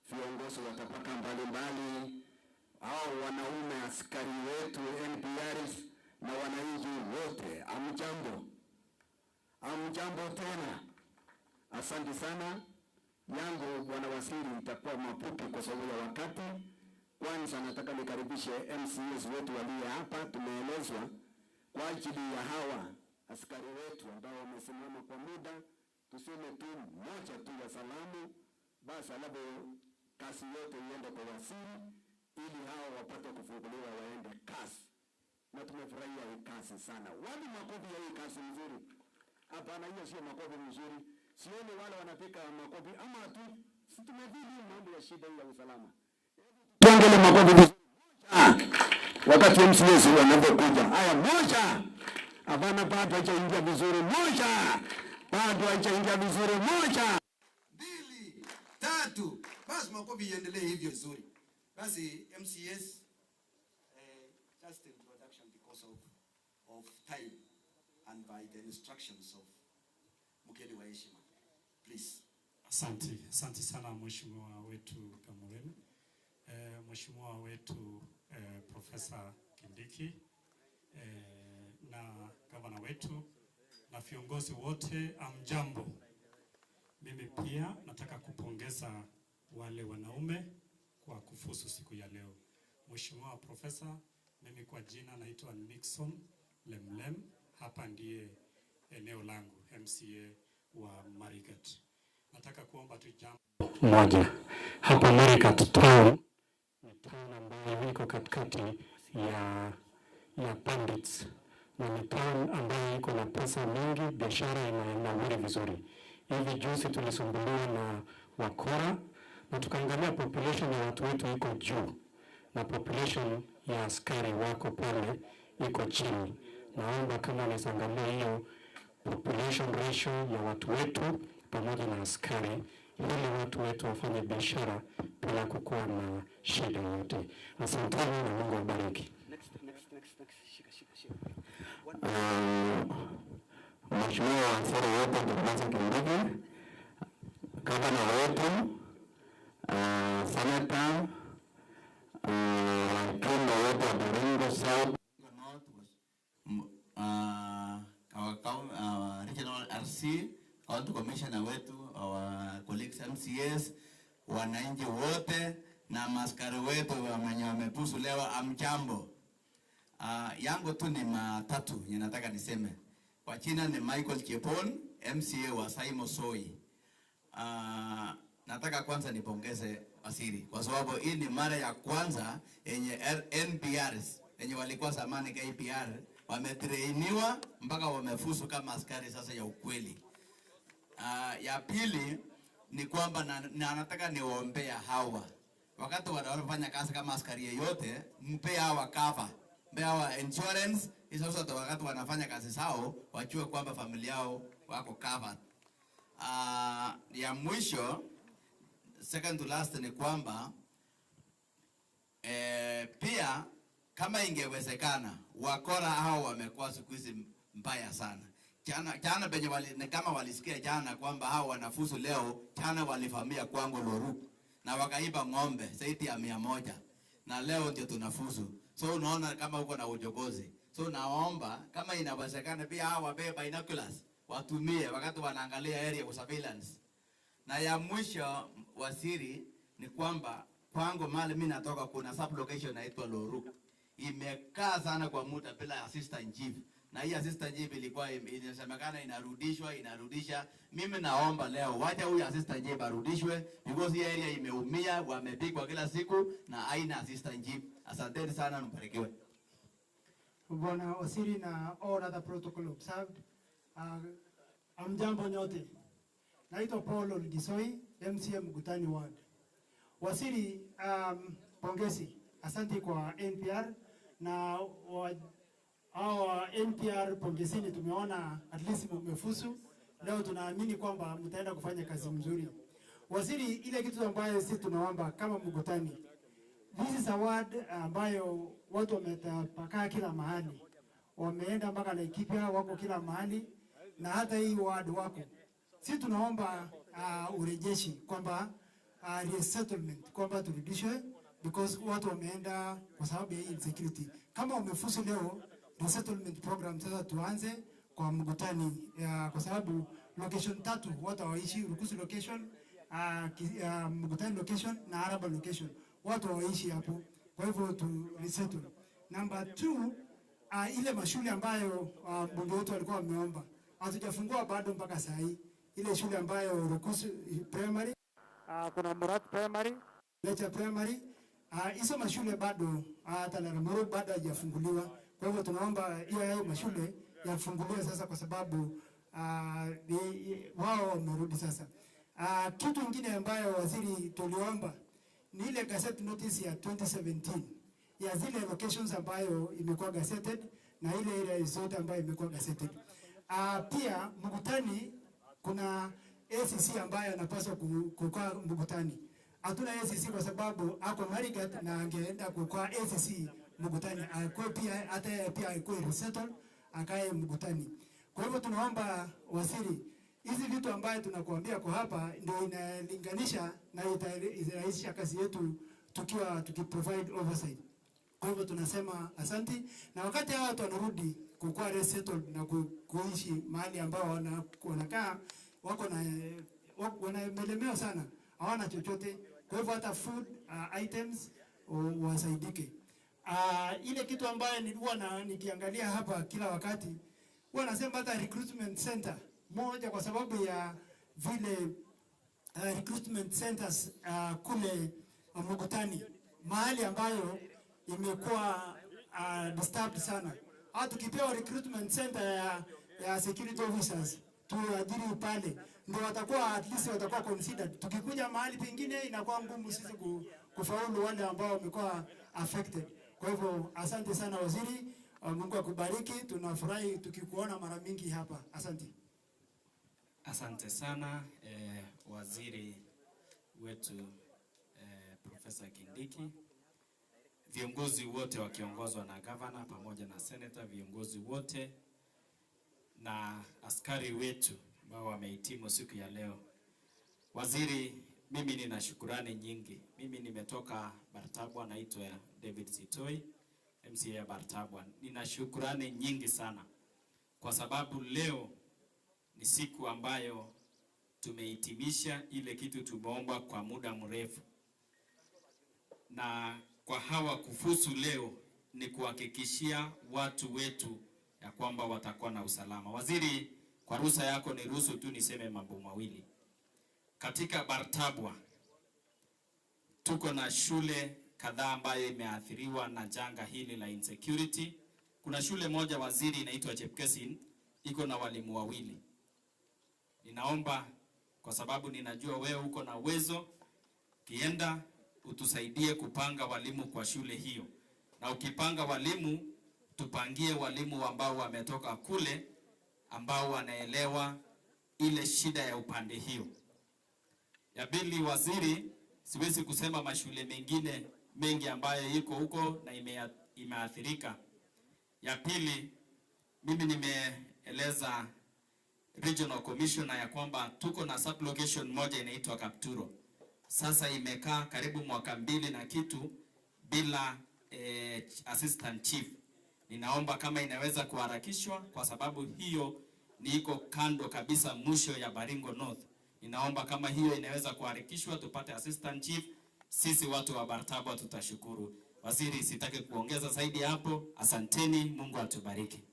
viongozi wa tabaka mbalimbali, au wanaume askari wetu NPRs na wananchi wote, amjambo. Amjambo tena. Asante sana. Yangu Bwana Waziri itakuwa mafupi kwa sababu ya wakati. Kwanza nataka nikaribishe MCAs wetu walio hapa. Tumeelezwa kwa ajili ya hawa askari wetu ambao wamesimama kwa muda, tuseme tu moja tu ya salamu, basi alafu kazi yote iende kwa waziri ili hao wapate kufunguliwa waende kazi. Na tumefurahia hii kazi sana. Wali makofi ya hii kazi nzuri. Hapana, hiyo sio makofi mzuri. Sioni wale wanapika makofi ama tu tumevili mambo ya shida ya usalama. Tuongele makofi vizuri. Wakati MCAs wanapokuja. Haya moja. Hapana, bado hajaingia vizuri. Moja. Bado hajaingia vizuri. Moja. 2, 3. Basi makofi iendelee hivyo vizuri. Basi MCAs just introduction because of time and by the instructions of mgeni wa heshima. Please. Asante sana mheshimiwa wetu Kamureni. Mheshimiwa wetu Profesa Kindiki na gavana wetu na viongozi wote, amjambo. Mimi pia nataka kupongeza wale wanaume kwa kufuzu siku ya leo. Mheshimiwa Profesa, mimi kwa jina naitwa Nixon Lemlem, hapa ndiye eneo langu, MCA wa Marigat. Nataka kuomba tu jambo moja. Hapa Marigat town ni town ambayo iko katikati ya bandits, na ni town ambayo iko na pesa mingi, biashara inanawiri vizuri. Hivi juzi tulisumbuliwa na wakora na tukaangalia population ya watu wetu iko juu na population ya askari wako pale iko chini. Naomba kama nisangalia hiyo population ratio ya watu wetu pamoja na askari, ili watu wetu wafanye biashara bila kukuwa na shida yote. Asanteni na Mungu awabariki. Mheshimiwa Waziri wetu Profesa Kindiki, gavana wetu, Senator, wajumbe wetu wa Baringo South, Regional RC, County Commissioner wetu, our colleagues MCAs, wananchi wote na maskari wetu wenye wamefuzu leo, amjambo. Yangu tu ni matatu ninataka niseme. Kwa jina ni Michael Chepon, MCA wa Saimo Soi. Nataka kwanza nipongeze waziri kwa sababu hii ni mara ya kwanza yenye NPRs yenye walikuwa zamani KPR wametrainiwa mpaka wamefuzu kama askari sasa ya ukweli. Ya pili ni kwamba na nataka niwaombea hawa wakati wanafanya kazi kama askari yeyote, mpe hawa cover, mpe hawa insurance hizo zote. Wakati wanafanya kazi zao wajue kwamba familia yao wako covered. Ya mwisho, second to last, ni kwamba pia kama ingewezekana wakora hao wamekuwa siku hizi mbaya sana. Jana benye kama walisikia jana kwamba hao wanafuzu leo, jana walivamia kwangu Loru na wakaiba ng'ombe zaidi ya 100, na leo ndio tunafuzu. So unaona kama uko na ujogozi. So naomba kama inawezekana pia hao wabeba binoculars watumie wakati wanaangalia area of surveillance. Na ya mwisho waziri ni kwamba kwangu mali mimi natoka kuna sub location inaitwa Loru. Imekaa sana kwa muda bila assistant chief. Na hii assistant chief ilikuwa inasemekana inarudisha. Mimi naomba leo wacha huyu assistant chief arudishwe because hii area imeumia, wamepigwa kila siku na haina assistant chief. Asanteni sana, mbarikiwe. Bwana waziri na all other protocol observed. Amjambo nyote. Naitwa Paul Olgisoi, MCA Mkutani Ward. Waziri, pongezi. Asante kwa NPR na NPR pongezini, tumeona at least mmefuzu. Leo tunaamini kwamba mtaenda kufanya kazi mzuri. Waziri, ile kitu ambayo sisi tunaomba kama Mkutani, this is a ward ambayo watu wametapakaa kila mahali. Wameenda mpaka Laikipia, wako kila mahali, na hata hii ward wako. Sisi tunaomba urejeshi kwamba resettlement, kwamba turudishwe because watu wameenda kwa sababu ya hii insecurity. Kama umefusu leo, resettlement program sasa tuanze kwa Mugutani kwa sababu location 3 watu hawaishi, Rukusu location, Mugutani location na Araba location. Watu hawaishi hapo. Kwa hivyo tu resettle. Number 2, ile mashule ambayo mbunge wetu alikuwa ameomba hatujafungua bado mpaka saa hii. Ile shule ambayo Rukusu primary, kuna Murat primary, Lecha primary, hizo mashule bado hata na Ramoro bado hajafunguliwa. Kwa hivyo tunaomba hiyo mashule yafunguliwe sasa kwa sababu wao wamerudi sasa. Kitu kingine ambayo waziri tuliomba ni ile gazette notice ya 2017 ya zile locations ambayo imekuwa gazetted na ile zote ambayo imekuwa gazetted. Pia Mugutani kuna ACC ambayo anapaswa kukaa Mugutani. Hatuna ACC kwa sababu ako Marigat na angeenda kukaa ACC Mugutani. Kwa pia hata pia ikuwe resettle akae Mugutani. Kwa hivyo tunaomba waziri, hizi vitu ambayo tunakuambia kwa hapa ndio inalinganisha na itarahisisha kazi yetu tukiprovide oversight. Kwa hivyo tunasema asante, na wakati hawa watu wanarudi kukuwa resettled na kuishi mahali ambao wanakaa wanaelemewa sana, hawana chochote. Kwa hivyo hata food items wasaidike. Ile kitu ambayo nilikuwa nikiangalia hapa kila wakati, huwa nasema hata recruitment center moja, kwa sababu ya vile recruitment centers kule Mugutani, mahali ambayo imekuwa disturbed sana. Hata tukipewa recruitment center ya security officers tuajiri pale, ndio watakuwa at least watakuwa considered. Tukikuja mahali pengine inakuwa ngumu sisi kufaulu wale ambao wamekuwa affected. Kwa hivyo asante sana waziri, Mungu akubariki. Tunafurahi tukikuona mara mingi hapa. Asante. Asante sana waziri wetu Profesa Kindiki, viongozi wote wakiongozwa na governor pamoja na senator, viongozi wote na askari wetu ambao wamehitimu siku ya leo. Waziri, mimi nina shukrani nyingi. Mimi nimetoka Bartabwa, naitwa David Sitoi, MCA ya Bartabwa. Nina shukrani nyingi sana kwa sababu leo ni siku ambayo tumehitimisha ile kitu tumeomba kwa muda mrefu. Na kwa hawa kufusu leo ni kuhakikishia watu wetu ya kwamba watakuwa na usalama. Waziri, kwa ruhusa yako ni ruhusu tu niseme mambo mawili. Katika Bartabwa tuko na shule kadhaa ambayo imeathiriwa na janga hili la insecurity. Kuna shule moja waziri inaitwa Chepkesin, iko na walimu 2. Ninaomba kwa sababu ninajua wewe uko na uwezo, kienda utusaidie kupanga walimu kwa shule hiyo. Na ukipanga walimu, tupangie walimu ambao wametoka kule, ambao wanaelewa ile shida ya upande hiyo. Ya pili waziri, siwezi kusema mashule mengine mengi ambayo iko huko na imeathirika. Ya pili, mimi nimeeleza Regional Commissioner ya kwamba tuko na sublocation moja inaitwa Kapturo. Sasa imekaa karibu mwaka 2 na kitu bila assistant chief. Ninaomba kama inaweza kuharakishwa kwa sababu hiyo ni iko kando kabisa mwisho ya Baringo North. Ninaomba kama hiyo inaweza kuharakishwa tupate assistant chief, sisi watu wa Bartabwa tutashukuru. Waziri, sitaki kuongeza zaidi hapo. Asanteni, Mungu atubariki.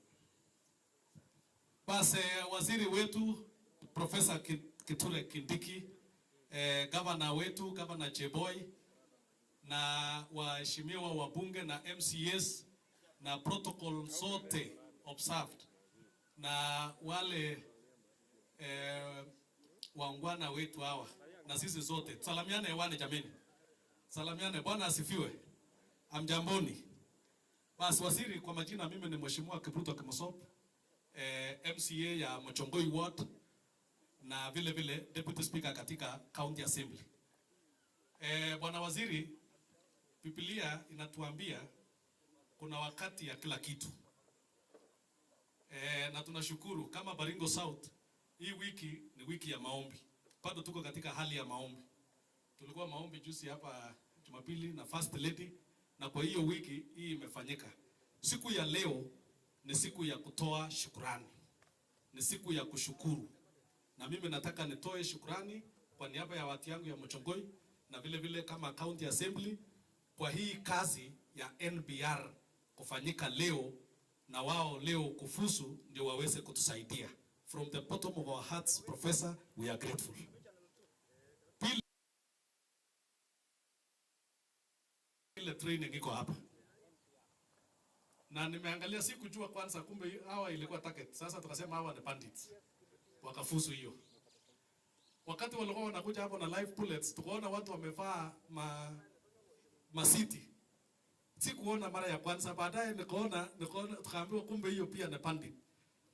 Basi waziri wetu Profesa Kithure Kindiki, gavana wetu, gavana Cheboy, na waheshimiwa wabunge na MCS na protocol zote observed, na wale waungwana wetu hawa na sisi zote salamiane hewani jameni. Salamiane, Bwana asifiwe. Amjamboni. Basi waziri, kwa majina mimi ni Mheshimiwa Kipruto Kimosop, MCA ya Mochongoi Ward na vile vile Deputy Speaker katika County Assembly. Bwana waziri, Biblia inatuambia kuna wakati ya kila kitu. Na tunashukuru kama Baringo South, hii wiki ni wiki ya maombi. Bado tuko katika hali ya maombi. Tulikuwa maombi juzi hapa Jumapili na First Lady, na kwa hiyo wiki hii imefanyika. Siku ya leo ni siku ya kutoa shukrani. Ni siku ya kushukuru. Na mimi nataka nitoe shukrani kwa niaba ya watu yangu ya Mochongoi na vile vile kama County Assembly kwa hii kazi ya NBR kufanyika leo, na wao leo kufusu ndio waweze kutusaidia. From the bottom of our hearts, Professor, we are grateful. Ile training iko hapa. Na nimeangalia sikujua kwanza, kumbe hawa ilikuwa target. Sasa tukasema hawa ni bandits. Wakafusu hiyo. Wakati walikuwa wanakuja hapo na live bullets, tukaona watu wamevaa masiti. Sikuona mara ya kwanza, baadaye nikaona tukaambiwa kumbe hiyo pia ni bandit.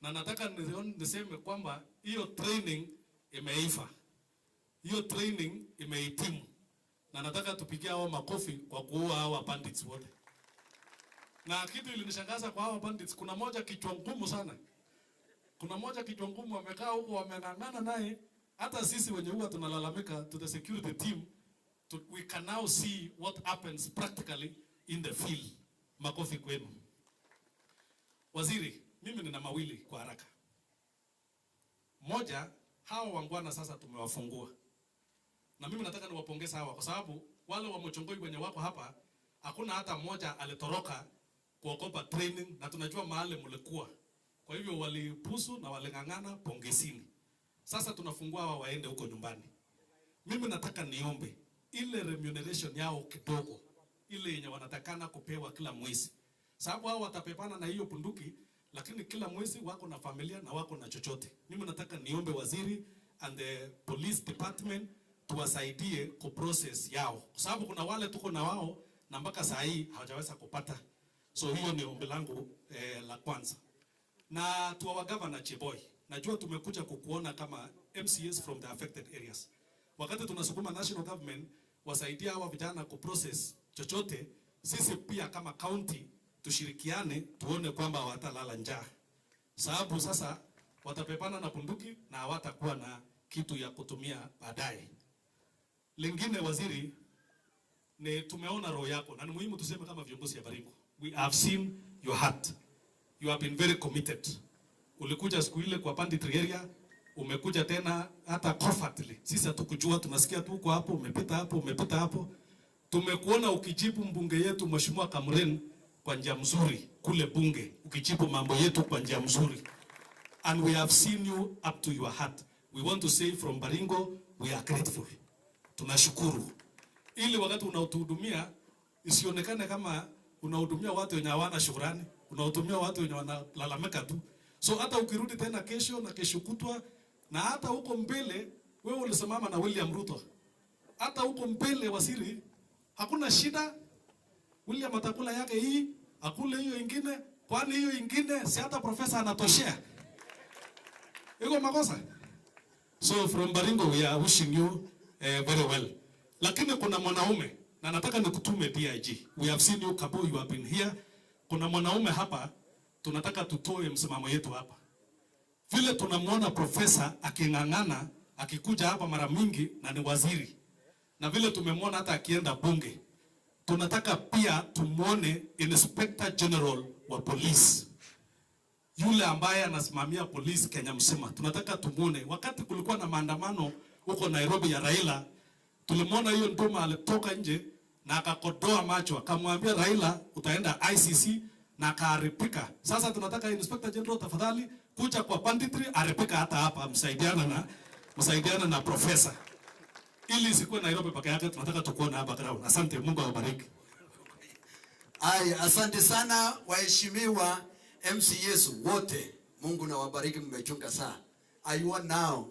Na nataka niseme kwamba hiyo training imeifa. Hiyo training imehitimu. Na nataka tupigie hao makofi kwa kuua hao bandits wote. Na kitu ilinishangaza kwa hao bandits, kuna moja kichwa ngumu sana. Kuna moja kichwa ngumu wamekaa huko wameng'ang'ana naye. Hata sisi wenye huwa tunalalamika to the security team, we can now see what happens practically in the field. Makofi kwenu. Waziri, mimi nina mawili kwa haraka. Moja, hao wangwana sasa tumewafungua. Na mimi nataka niwapongeze hawa kwa sababu wale wa Mochongoi wenye wako hapa, hakuna hata mmoja alitoroka kuokopa training, na tunajua mahali mlikuwa. Kwa hivyo walipusu na waling'ang'ana, pongezini. Sasa tunafungua hawa waende huko nyumbani. Mimi nataka niombe ile remuneration yao kidogo, ile yenye wanatakana kupewa kila mwezi. Sababu hao watapepana na hiyo bunduki, lakini kila mwezi wako na familia na wako na chochote. Mimi nataka niombe waziri and the police department tuwasaidie ku process yao. Kwa sababu kuna wale tuko na wao na mpaka saa hii hawajaweza kupata. So hiyo ni ombi langu la kwanza. Na tuwa governor Cheboy, najua tumekuja kukuona kama MCS from the affected areas. Wakati tunasukuma national government wasaidia hawa vijana ku process chochote, sisi pia kama county tushirikiane tuone kwamba watalala njaa. Sababu sasa watapepana na bunduki na hawatakuwa na kitu ya kutumia baadaye. Lingine waziri, ni tumeona roho yako na ni muhimu tuseme kama viongozi ya Baringo. We have seen your heart. You have been very committed. Ulikuja siku ile kwa banditry area, umekuja tena hata comfortably. Sisi hatukujua, tunasikia tu uko hapo, umepita hapo. Tumekuona ukijibu mbunge yetu Mheshimiwa Kamren kwa njia mzuri kule bunge, ukijibu mambo yetu kwa njia mzuri. And we have seen you up to your heart. We want to say from Baringo, we are grateful. Tunashukuru. Ili wakati unautuhudumia isionekane kama unahudumia watu wenye hawana shukrani, unahudumia watu wenye wanalalamika tu. So hata ukirudi tena kesho na kesho kutwa na hata huko mbele, wewe ulisimama na William Ruto. Hata huko mbele waziri, hakuna shida. William atakula yake hii, akule hiyo ingine, kwani hiyo ingine si hata profesa anatoshea. Iko makosa. So from Baringo we are wishing you very well. Lakini kuna mwanaume na nataka nikutume DIG. We have seen you Kabo, you have been here. Kuna mwanaume hapa tunataka tutoe msimamo yetu hapa. Vile tunamwona profesa aking'ang'ana akikuja hapa mara mingi na ni waziri. Na vile tumemwona hata akienda bunge. Tunataka pia tumuone Inspector General wa Police. Yule ambaye anasimamia polisi Kenya mzima. Tunataka tumuone. Wakati kulikuwa na maandamano huko Nairobi ya Raila, tulimwona hiyo nduma alitoka nje na akakodoa macho, akamwambia Raila utaenda ICC na akaaripika. Sasa tunataka Inspector General tafadhali kuja kwa banditry aripika hata hapa, msaidiana na profesa. Ili isikuwe Nairobi peke yake, tunataka tukuone hapa ground. Asante, Mungu awabariki. Asante sana waheshimiwa MCS wote. Mungu na wabariki, mmechunga sana. I want now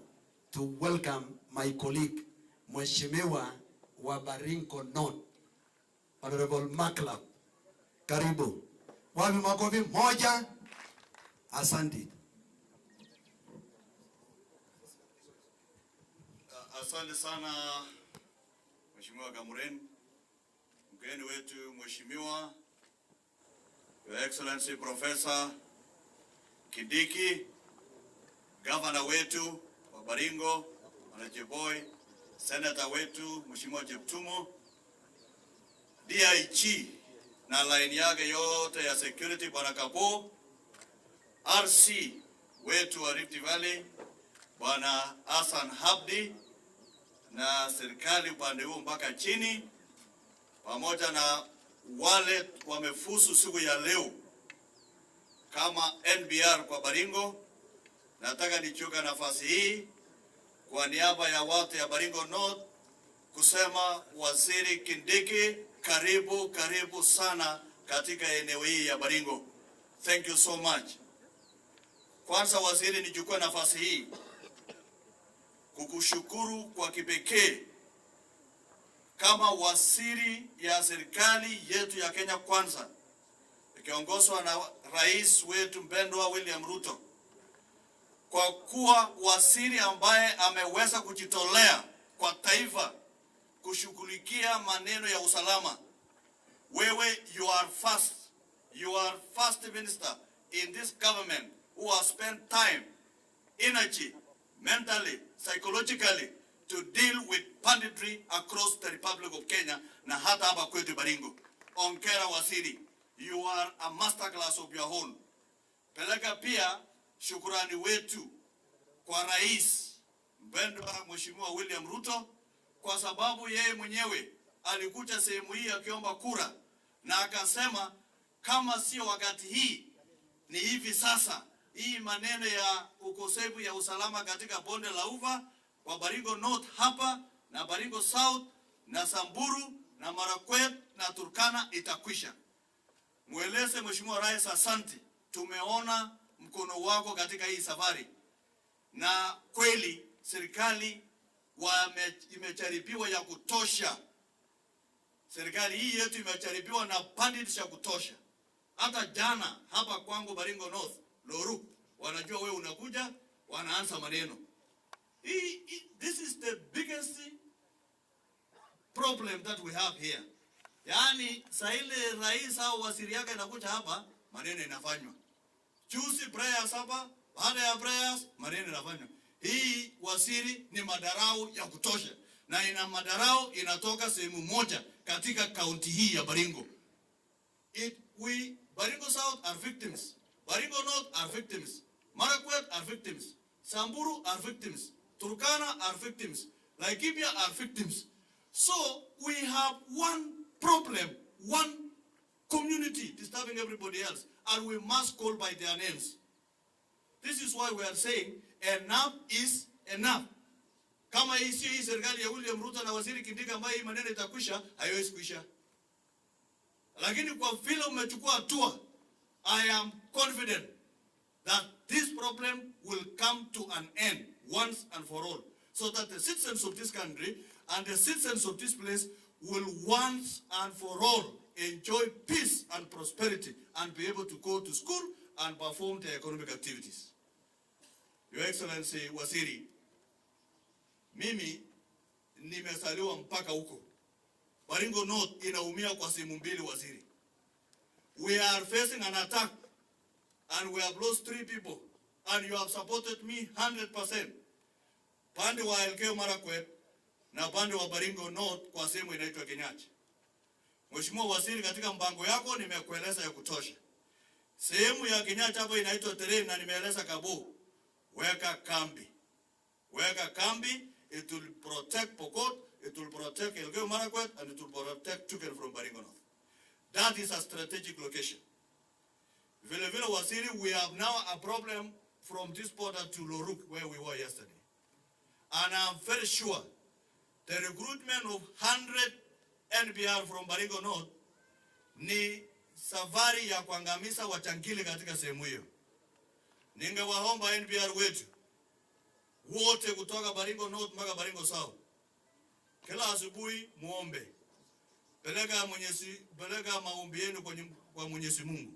to welcome my colleague Mheshimiwa wa Baringo North, Honorable Makla. Karibu. Wapi makofi moja. Asante. Asante sana Mheshimiwa Kamren, mgeni wetu Mheshimiwa Your Excellency Professor Kindiki, Governor wetu wa Baringo, Manager Boy, Senator wetu Mheshimiwa Jeptumo, DIG na line yake yote ya security Bwana Kapo, RC wetu wa Rift Valley Bwana Hassan Habdi, na serikali upande huu mpaka chini, pamoja na wale wamefusu siku ya leo kama NBR kwa Baringo. Nataka nichukue nafasi hii kwa niaba ya watu ya Baringo North kusema Waziri Kindiki, karibu sana katika eneo hii ya Baringo. Thank you so much. Kwanza waziri, nichukue nafasi hii kukushukuru kwa kipekee kama waziri ya serikali yetu ya Kenya Kwanza, ikiongozwa na rais wetu mpendwa William Ruto, kwa kuwa waziri ambaye ameweza kujitolea kwa taifa kushughulikia maneno ya usalama. Wewe you are first minister in this government who has spent time, energy, mentally, psychologically to deal with banditry across the Republic of Kenya na hata hapa kwetu Baringo. Ongera waziri, you are a masterclass of your own. Peleka pia shukrani wetu kwa rais mpendwa Mheshimiwa William Ruto, kwa sababu yeye mwenyewe alikuja sehemu hii akiomba kura na akasema kama sio wakati hii ni hivi sasa. Hii maneno ya ukosefu ya usalama katika bonde la Ufa kwa Baringo North hapa na Baringo South na Samburu na Marakwet na Turkana itakwisha. Mweleze Mheshimiwa Rais asante, tumeona mkono wako katika hii safari, na kweli serikali imecharibiwa ya kutosha. Serikali hii yetu imecharibiwa na bandits ya kutosha. Hata jana hapa kwangu Baringo North, Loru, wanajua wewe unakuja, wanaanza maneno. This is the biggest problem that we have here. Yaani saa ile rais au waziri yake anakuja hapa, maneno inafanywa. Juzi prayers hapa, baada ya prayers maneno inafanywa. Hii waziri ni madarau ya kutosha, na ina madarau inatoka sehemu moja katika kaunti hii ya Baringo. Baringo South are victims, Baringo North are victims, Marakwet are victims, Samburu are victims, Turkana are victims, Laikipia are victims. So we have one problem, one community disturbing everybody else, and we must call by their names. This is why we are saying enough is enough. Kama hii serikali ya William Ruto na waziri Kindiki ambaye hii maneno itakwisha, haiwezi kuisha. Lakini kwa vile umechukua hatua, I am confident that this problem will come to an end once and for all, so that the citizens of this country and the citizens of this place will once and for all enjoy peace and prosperity and be able to go to school and perform their economic activities. Your Excellency Waziri, mimi nimesaliwa mpaka huko. Baringo North inaumia kwa sehemu mbili waziri. We are facing an attack and we have lost 3 people, and you have supported me 100%. Pande wa Elgeyo Marakwet na pande wa Baringo North kwa sehemu inaitwa Kenyachi. Mheshimiwa Waziri, katika mpango yako nimekueleza ya kutosha. Sehemu ya Kenyachi hapo inaitwa Terrain na nimeeleza Kabo. Weka kambi. Weka kambi, it will protect Pokot, it will protect Elgeyo Marakwet, and it will protect Chuken from Baringo North. That is a strategic location. Vile vile waziri, we have now a problem from this border to Loruk where we were yesterday. And I'm very sure the recruitment of 100 NPR from Baringo North ni safari ya kuangamiza wachangili katika sehemu hiyo. Ningewaomba NPR wetu wote kutoka Baringo North mpaka Baringo South, kila asubuhi muombe, peleka maombi yenu kwa Mwenyezi Mungu.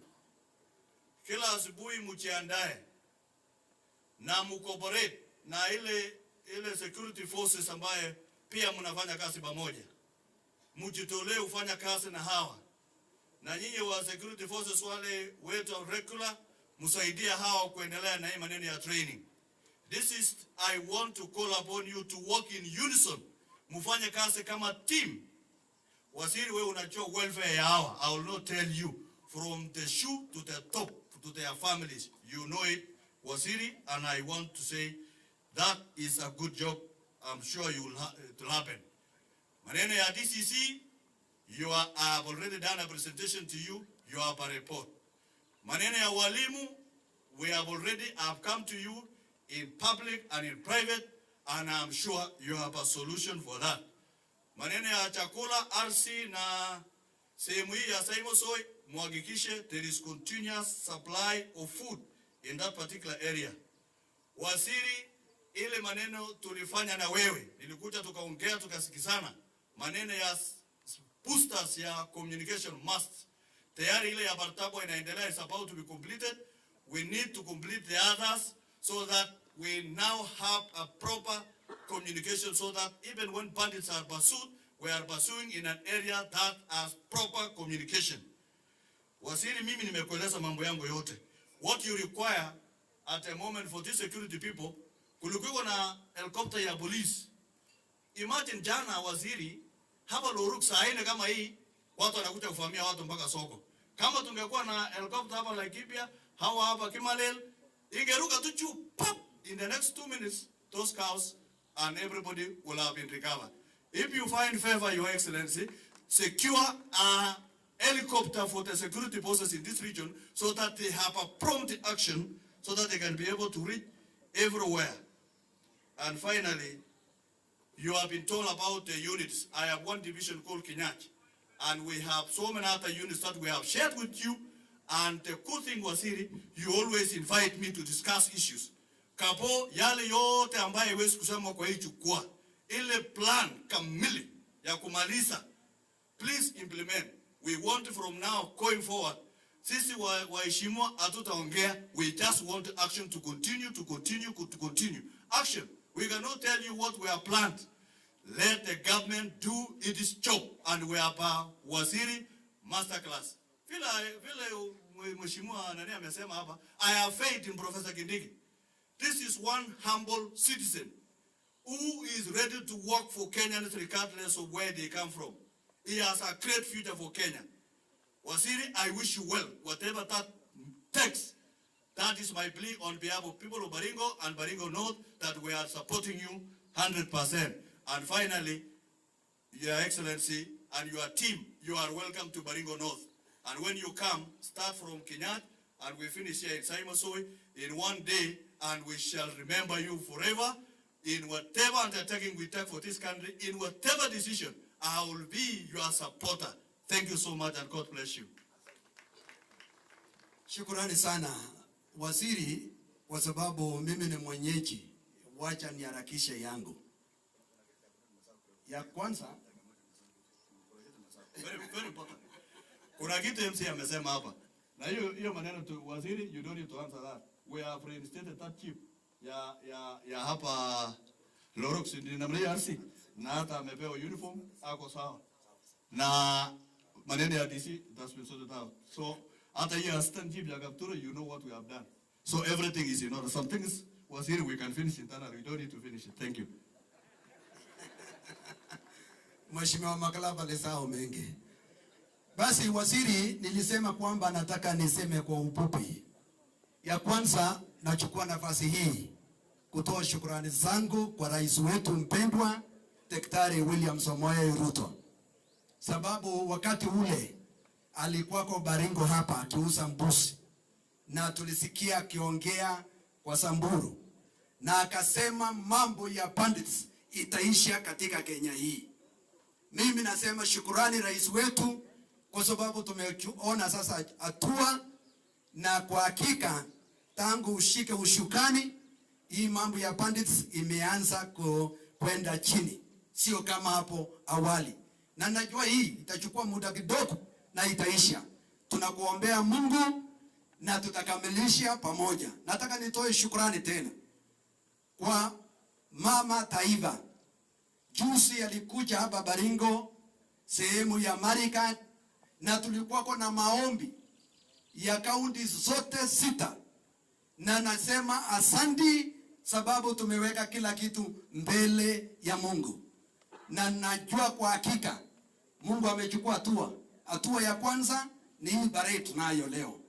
Kila asubuhi mjiandae na mcooperate na ile security forces ambaye pia mnafanya kazi pamoja. Mjitolee ufanya kazi na hawa. Na nyinyi wa security forces wale wetu regular, msaidia hawa kuendelea na hii maneno ya training. I want to call upon you to work in unison. Mufanye kazi kama team. Waziri, wewe unajua welfare ya hawa. I will not tell you from the shoe to the top to their families. You know it, Waziri, and I want to say that is a good job. I'm sure it will happen. Maneno ya DCC, I have already done a presentation to you. You have a report. Maneno ya walimu, we have come to you in public and in private, and I'm sure you have a solution for that. Maneno ya chakula, RC na sehemu hii ya Saimosoi, muhakikishe there is continuous supply of food in that particular area. Waziri, ile maneno tulifanya na wewe, nilikuja tukaongea tukasikizana, maneno ya boosters ya communication must. Tayari ile ya Bartabo inaendelea, is about to be completed. We need to complete the others so that we now have a proper communication, so that even when bandits are pursued, we are pursuing in an area that has proper communication. Waziri, mimi nimekueleza mambo yangu yote. What you require at the moment for these security people, kulikuwa na helicopter ya police. Imagine jana waziri, hapa Loruk saa 4 kama hii, watu wanakuja kuvamia watu mpaka soko. Kama tungekuwa na helicopter hapa Laikipia, hawa hapa Kimalel, ingeruka tu juu, pop, in the next 2 minutes, those cows and everybody will have been recovered. If you find favor, Your Excellency, secure a helicopter for the security forces in this region so that they have a prompt action so that they can be able to reach everywhere. And finally, you have been told about the units. I have one division called Kinyach, and we have so many other units that we have shared with you. And the good thing, Waziri, you always invite me to discuss issues. Kapo yale yote ambaye huwezi kusema kwa hii jukwaa, ile plan kamili ya kumaliza, please implement. We want from now going forward, sisi waheshimiwa hatutaongea, we just want action to continue. Action. We cannot tell you what we have planned. Let the government do its job, and we have a Waziri masterclass. Vile mheshimiwa nani amesema hapa, I have faith in Professor Kindiki. This is one humble citizen who is ready to work for Kenyans regardless of where they come from. He has a great future for Kenya. Waziri, I wish you well, whatever that takes. That is my plea on behalf of people of Baringo and Baringo North, that we are supporting you 100%. And finally, Your Excellency and your team, you are welcome to Baringo North. And when you come, start from Kinyat, and we finish here in Saimosoi in one day, and we shall remember you forever. In whatever undertaking we take for this country, in whatever decision, I will be your supporter. Thank you so much, and God bless you. Shukrani sana Waziri, kwa sababu mimi ni mwenyeji, wacha niharakishe yangu. Ya kwanza, very important. Kuna kitu MC amesema hapa. Na hiyo maneno tu, Waziri, you don't need to answer that. We have reinstated that chief ya hapa Lorok namna RC, na hata amepewa uniform, ako sawa. Na maneno ya DC, that's been sorted out. So hata hiyo assistant chief ya Kaptura, you know what we have done. So everything is in order. Some things, Waziri, we can finish internally. We don't need to finish it. Thank you. Mheshimiwa Makalava lesao mengi. Basi Waziri, nilisema kwamba nataka niseme kwa ufupi. Ya kwanza, nachukua nafasi hii kutoa shukrani zangu kwa rais wetu mpendwa Daktari William Samoei Ruto. Sababu wakati ule alikuwa kwa Baringo hapa akiuza mbuzi, na tulisikia akiongea kwa Samburu, na akasema mambo ya bandits itaisha katika Kenya hii. Mimi nasema shukrani rais wetu, kwa sababu tumeona sasa hatua, na kwa hakika tangu ushike ushukani, hii mambo ya bandits imeanza kwenda chini, sio kama hapo awali. Na najua hii itachukua muda kidogo na itaisha. Tunakuombea Mungu na tutakamilisha pamoja. Nataka nitoe shukrani tena kwa Mama Taifa. Juzi alikuja hapa Baringo, sehemu ya Marika, na tulikuwa na maombi ya kaunti zote 6. Na nasema asante, sababu tumeweka kila kitu mbele ya Mungu. Na najua kwa hakika Mungu amechukua hatua. Hatua ya kwanza ni hii parade tunayo leo.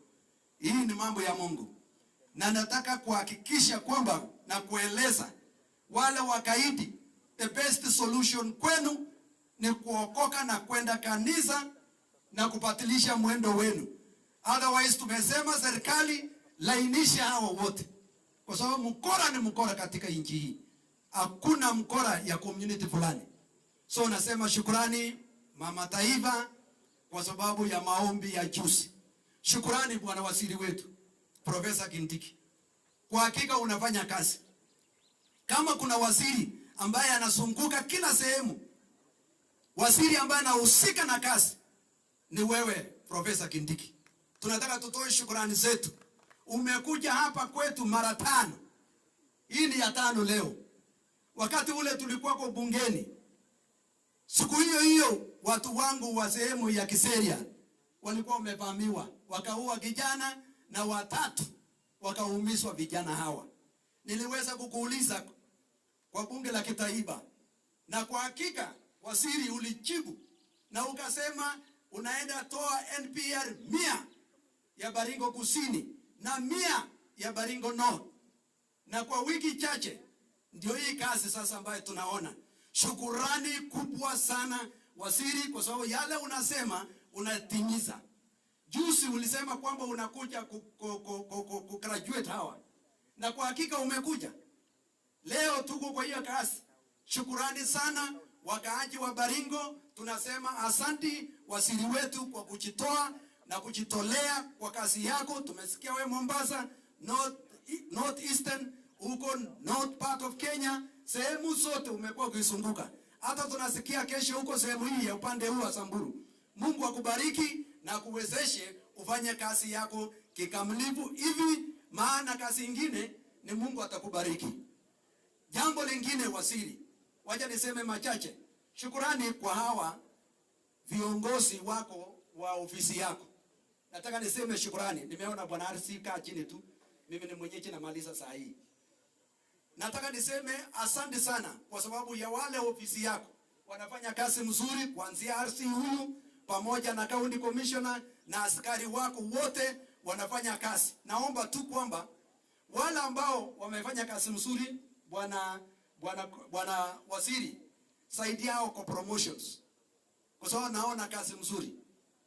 Hii ni mambo ya Mungu. Na nataka kuhakikisha kwamba na kueleza wale wakaidi, the best solution kwenu ni kuokoka na kwenda kanisa na kupatilisha mwendo wenu. Otherwise tumesema serikali lainisha hao wote. Kwa sababu mkora ni mkora katika nchi hii. Hakuna mkora ya community fulani. So nasema shukrani Mama Taifa kwa sababu ya maombi ya juzi. Shukrani bwana waziri wetu Profesa Kindiki. Kwa hakika unafanya kazi. Kama kuna waziri ambaye anazunguka kila sehemu, waziri ambaye anahusika na kazi ni wewe Profesa Kindiki. Tunataka tutoe shukrani zetu. Umekuja hapa kwetu mara 5. Hii ni ya 5 leo. Wakati ule tulikuwa kwa bungeni, siku hiyo watu wangu wa sehemu ya Kiseria walikuwa wamevamiwa, wakaua kijana na 3 wakaumizwa vijana hawa. Niliweza kukuuliza kwa bunge la kitaifa, na kwa hakika waziri ulijibu na ukasema unaenda toa NPR 100 ya Baringo Kusini na 100 ya Baringo North. Na kwa wiki chache ndio hii kazi sasa ambayo tunaona. Shukurani kubwa sana waziri, kwa sababu yale unasema unatimiza. Juzi ulisema kwamba unakuja kugraduate hawa, na kwa hakika umekuja. Leo tuko kwa hiyo kazi. Shukurani sana wakaaji wa Baringo, tunasema asanti waziri wetu kwa kujitoa na kujitolea kwa kazi yako. Tumesikia we Mombasa, North Eastern, uko North part of Kenya, sehemu zote umekuwa ukizunguka. Hata tunasikia kesho huko sehemu hii ya upande huu wa Samburu. Mungu akubariki na kuwezeshe ufanye kazi yako kikamilifu hivi, maana kazi nyingine ni Mungu atakubariki. Jambo lingine waziri, wacha niseme machache. Shukrani kwa hawa viongozi wako wa ofisi yako. Nataka niseme shukrani. Nimeona bwana RC kaa chini tu. Mimi ni mwenyeji na Maliza saa hii. Nataka niseme asante sana kwa sababu ya wale ofisi yako wanafanya kazi mzuri, kuanzia RC huyu pamoja na county commissioner na askari wako wote wanafanya kazi. Naomba tu kwamba wale ambao wamefanya kazi mzuri, bwana waziri, saidia hao kwa promotions. Kwa sababu naona kazi mzuri.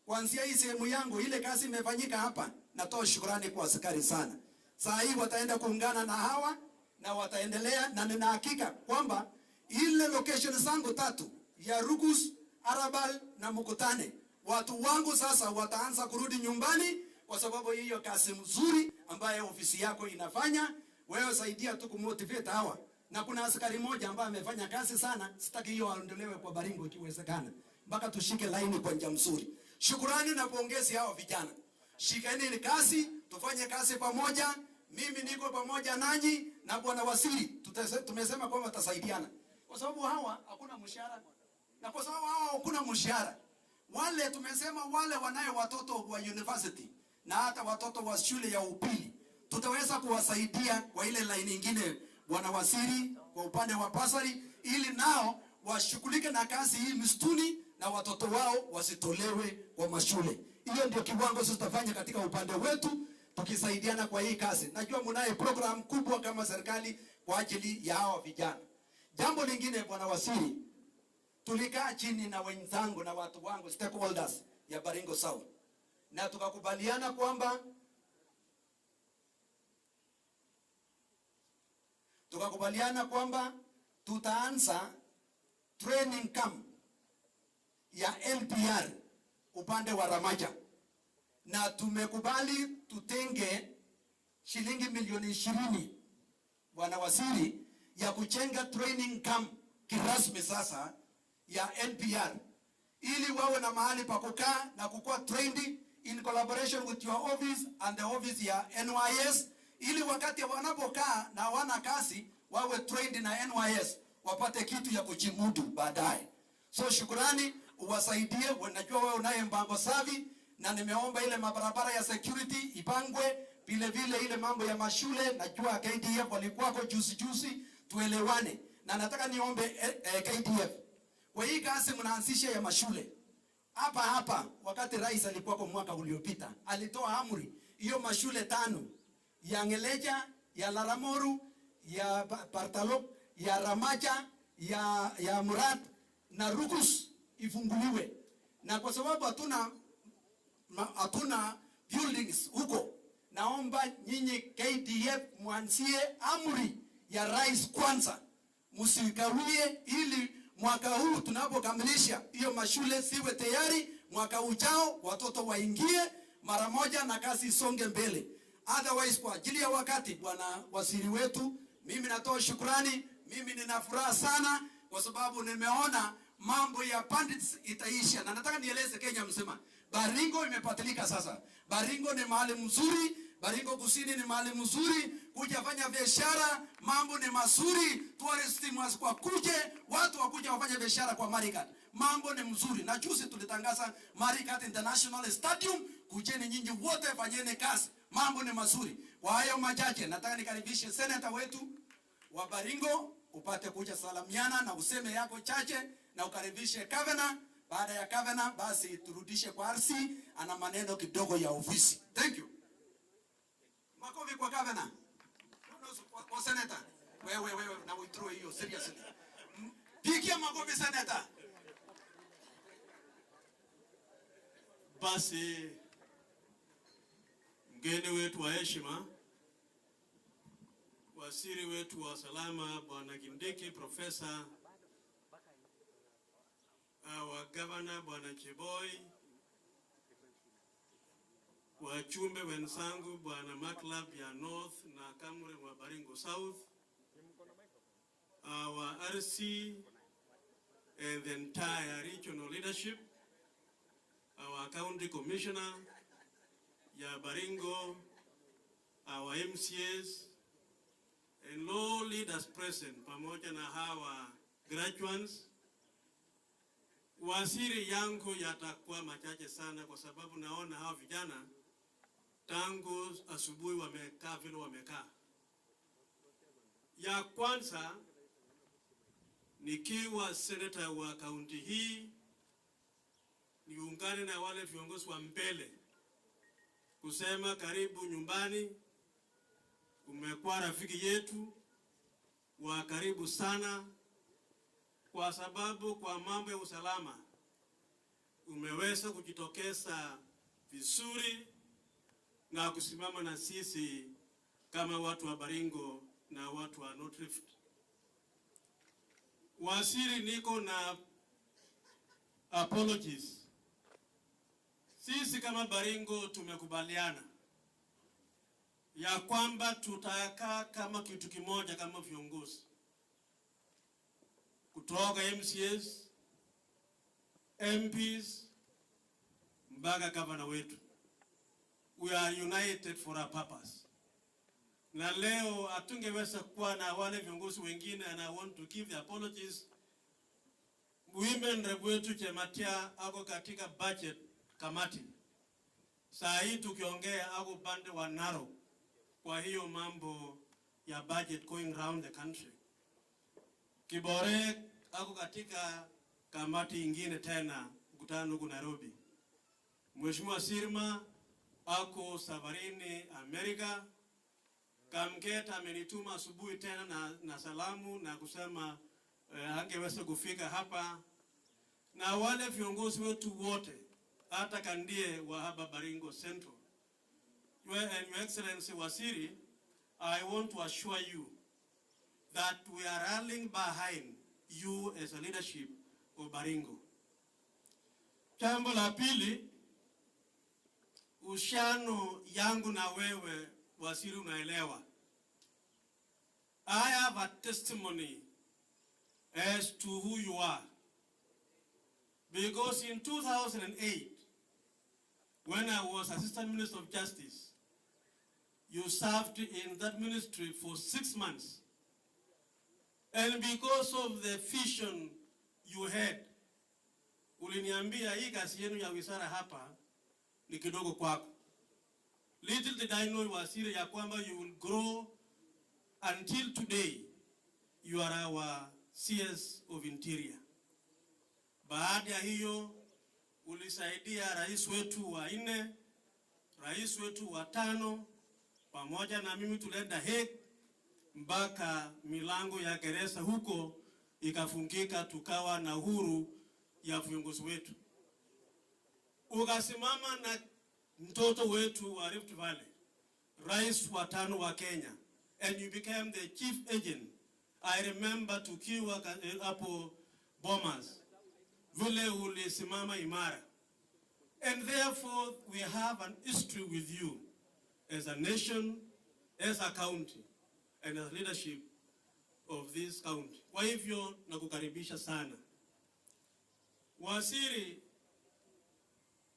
Kuanzia hii sehemu yangu ile kazi imefanyika hapa, natoa shukrani kwa askari sana. Saa hii wataenda kuungana na hawa na wataendelea, na nina hakika kwamba ile location zangu 3 ya Rugus, Arabal na Mukutane, watu wangu sasa wataanza kurudi nyumbani kwa sababu hiyo kazi mzuri ambayo ofisi yako inafanya. Wewe saidia tu kumotivate hawa. Na kuna askari moja ambaye amefanya kazi sana, sitaki hiyo aondolewe kwa Baringo ikiwezekana, mpaka tushike line kwa njia nzuri. Shukrani na pongezi hao vijana. Shikeni kazi, tufanye kazi pamoja. Mimi niko pamoja nanyi na bwana waziri. Tumesema kwamba tutasaidiana. Kwa sababu hawa hakuna mshahara. Na kwa sababu hawa hakuna mshahara, wale tumesema wale wanayo watoto wa university na hata watoto wa shule ya upili, tutaweza kuwasaidia kwa ile line nyingine bwana waziri, kwa upande wa basari, ili nao washughulike na kazi hii msituni na watoto wao wasitolewe kwa mashule. Hiyo ndio kiwango sisi tutafanya katika upande wetu, tukisaidiana kwa hii kazi. Najua mnaye program kubwa kama serikali kwa ajili ya hawa vijana. Jambo lingine bwana waziri, tulikaa chini na wenzangu na watu wangu stakeholders ya Baringo South, na tukakubaliana kwamba tutaanza training camp ya NPR upande wa Ramaja, na tumekubali tutenge shilingi milioni 20 bwana waziri ya kujenga training camp kirasmi sasa ya NPR, ili wawe na mahali pa kukaa na kukua trained in collaboration with your office and the office ya NYS, ili wakati wanapokaa na wana kazi wawe trained na NYS, wapate kitu ya kujimudu baadaye. So shukrani, uwasaidie. Najua wewe unaye mpango safi, na nimeomba ile mabarabara ya security ipangwe, vile ile mambo ya mashule. Najua KDF walikuwako juzi, tuelewane. Na nataka niombe KDF, kwa hii kazi mnaanzisha ya mashule, hapa wakati rais alikuwa kwa mwaka uliopita alitoa amri hiyo mashule 5 ya Ngeleja, ya Laramoru, ya Partalok, ya Ramaja, ya Murad na Rukus ifunguliwe. Na kwa sababu hatuna buildings huko, naomba nyinyi KDF mwanzie amri ya rais kwanza, msikawie, ili mwaka huu tunapokamilisha hiyo mashule siwe tayari, mwaka ujao watoto waingie mara moja na kazi isonge mbele. Otherwise, kwa ajili ya wakati, bwana waziri wetu, mimi natoa shukrani. Mimi nina furaha sana kwa sababu nimeona mambo ya bandits itaisha, na nataka nieleze Kenya mzima, Baringo imepatilika sasa. Baringo ni mahali mzuri, Baringo Kusini ni mahali mzuri kuja fanya biashara, mambo ni mazuri, tourists kwa kuje, watu wakuja wafanya biashara kwa Marigat. Mambo ni mzuri. Na juzi tulitangaza Marigat International Stadium, kujeni nyinyi wote fanyeni kazi. Mambo ni mazuri. Kwa hayo machache nataka nikaribishe senator wetu wa Baringo upate kuja salamiana na useme yako chache na ukaribishe governor. Baada ya governor basi turudishe kwa RC, ana maneno kidogo ya ofisi. Thank you. Makofi kwa governor. Kwa senator. Wewe na withdraw hiyo seriously. Pigia makofi senator. Basi mgeni wetu wa heshima, waziri wetu wa salama bwana Kindiki, profesa, wa governor bwana Cheboi, wachumbe wenzangu bwana Maklab ya North na Kamure wa Baringo South, our RC and the entire regional leadership, our county commissioner ya Baringo, our MCAs, and all leaders present, pamoja na hawa graduates. Waziri yangu yatakuwa machache sana kwa sababu naona hawa vijana tangu asubuhi wamekaa vile wamekaa. Ya kwanza, nikiwa senator wa kaunti hii, niungane na wale viongozi wa mbele kusema karibu nyumbani. Umekuwa rafiki yetu wa karibu sana, kwa sababu kwa mambo ya usalama umeweza kujitokeza vizuri na kusimama na sisi kama watu wa Baringo na watu wa North Rift. Waziri, niko na apologies. Sisi kama Baringo tumekubaliana ya kwamba tutakaa kama kitu kimoja kama viongozi kutoka MCAs, MPs mpaka governor wetu. We are united for a purpose. Na leo hatungeweza kuwa na wale viongozi wengine, and I want to give the apologies. Women rep wetu Chematia ako katika budget kamati. Saa hii tukiongea ako pande wa Narok kwa hiyo mambo ya budget going around the country. Kibore ako katika kamati ingine tena mkutano huko Nairobi. Mheshimiwa Sirma ako safarini Amerika. Kamketa amenituma asubuhi tena na salamu na kusema hangeweza kufika hapa. Na wale viongozi wetu wote, hata kandie wa hapa Baringo Central. Your Excellency Waziri, I want to assure you that we are rallying behind you as a leadership of Baringo. Jambo la pili, ushano yangu na wewe waziri unaelewa. I have a testimony as to who you are. Because in 2008, when I was Assistant Minister of Justice, you served in that ministry for 6 months. And because of the vision you had, uliniambia hii kazi yenu ya wizara hapa ni kidogo kwako. Little did I know, waziri, ya kwamba you will grow until today. You are our CS of Interior. Baada ya hiyo ulisaidia rais wetu wa 4, rais wetu wa 5, pamoja na mimi tulienda Hague mpaka milango ya gereza huko ikafungika, tukawa na uhuru ya viongozi wetu. Ukasimama na mtoto wetu wa Rift Valley, rais wa 5 wa Kenya, and you became the chief agent. I remember tukiwa hapo Bomas, vile ulisimama imara. And therefore we have an history with you as a nation, as a county, and as leadership of this county. Kwa hivyo nakukaribisha sana. Waziri,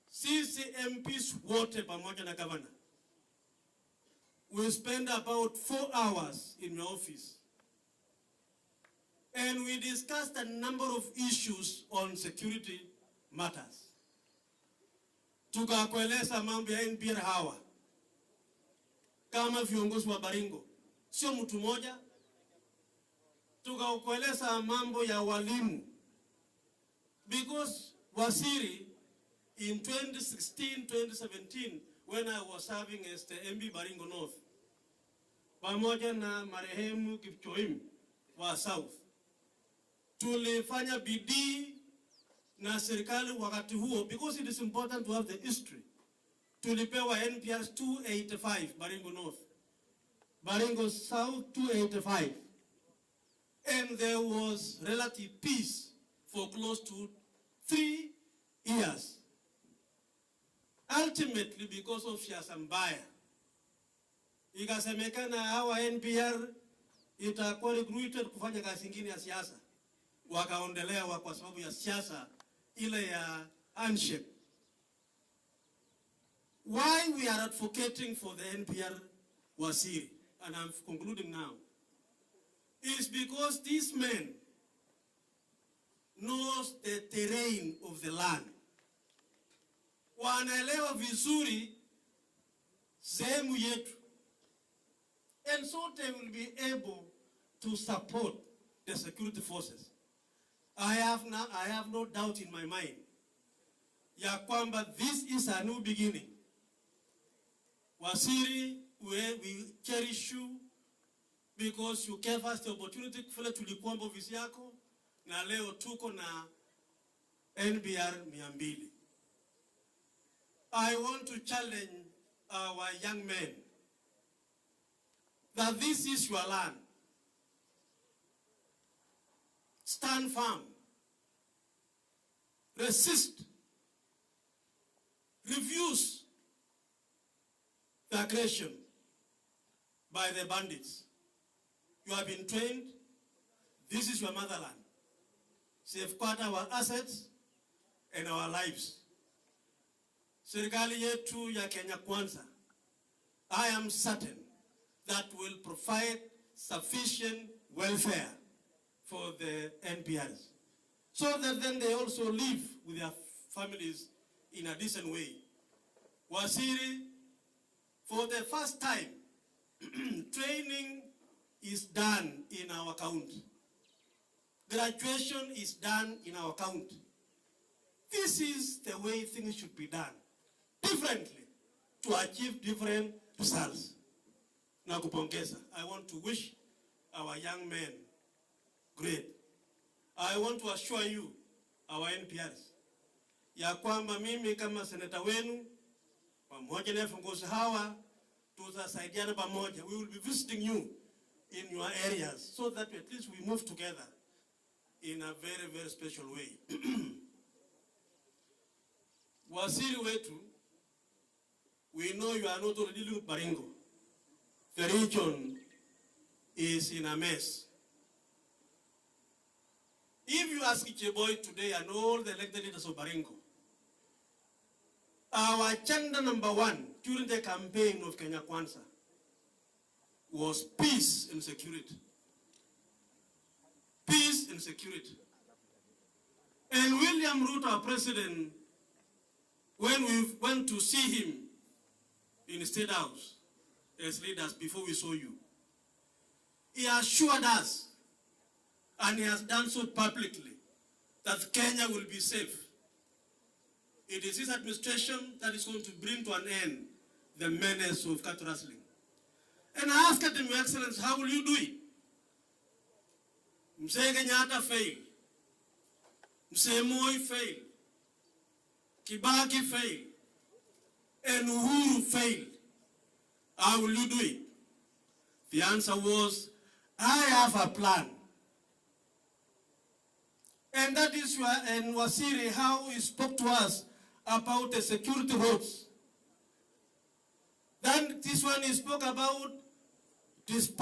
sisi MPs wote pamoja na governor, we spend about 4 hours in your office. And we discussed a number of issues on security matters. Tukakueleza mambo ya NPR hawa kama viongozi wa Baringo, sio mtu mmoja. Tukakueleza mambo ya walimu, because waziri, in 2016-2017 when I was serving as the MP Baringo North, pamoja na marehemu Kipchoim wa South, tulifanya bidii na serikali wakati huo, because it is important to have the history. Tulipewa NPS 285 Baringo North, Baringo South 285, and there was relative peace for close to 3 years. Ultimately, because of siasa mbaya, ikasemekana hawa NPR itakuwa recruited kufanya kazi nyingine ya siasa, wakaondelewa kwa sababu ya siasa ile ya handshake. Why we are advocating for the NPR waziri, and I'm concluding now, is because this man knows the terrain of the land. Wanaelewa vizuri sehemu yetu, and so they will be able to support the security forces. I have no doubt in my mind ya kwamba this is a new beginning. Waziri, we cherish you because you gave us the opportunity kufanya tulikuomba ofisi yako, na leo tuko na NPR 200. I want to challenge our young men that this is your land. Stand firm. Resist. Refuse the aggression by the bandits. You have been trained. This is your motherland. Safeguard our assets and our lives. Serikali yetu ya Kenya Kwanza, I am certain that will provide sufficient welfare for the NPRs, so that then they also live with their families in a decent way. Waziri, for the first time, training is done in our county. Graduation is done in our county. This is the way things should be done, differently, to achieve different results. Nakupongeza. I want to wish our young men great. I want to assure you, our NPRs, ya kwamba mimi kama seneta wenu, pamoja na viongozi hawa, tutasaidiana pamoja. We will be visiting you in your areas so that at least we move together in a very, very special way. Waziri wetu, we know you are not only dealing with Baringo. The region is in a mess. If you ask Cheboy today and all the elected leaders of Baringo, our agenda number 1 during the campaign of Kenya Kwanza was peace and security. Peace and security. And William Ruto, our president, when we went to see him in the State House as leaders before we saw you, he assured us, and he has done so publicly, that Kenya will be safe. It is this administration that is going to bring to an end the menace of cattle rustling. And I asked him, Your Excellency, how will you do it? Mzee Kenyatta failed. Mzee Moi failed. Kibaki failed. And Uhuru failed. How will you do it? The answer was, I have a plan. And that is why, and Wasiri, how he spoke to us about the security roads. Then this one he spoke about letting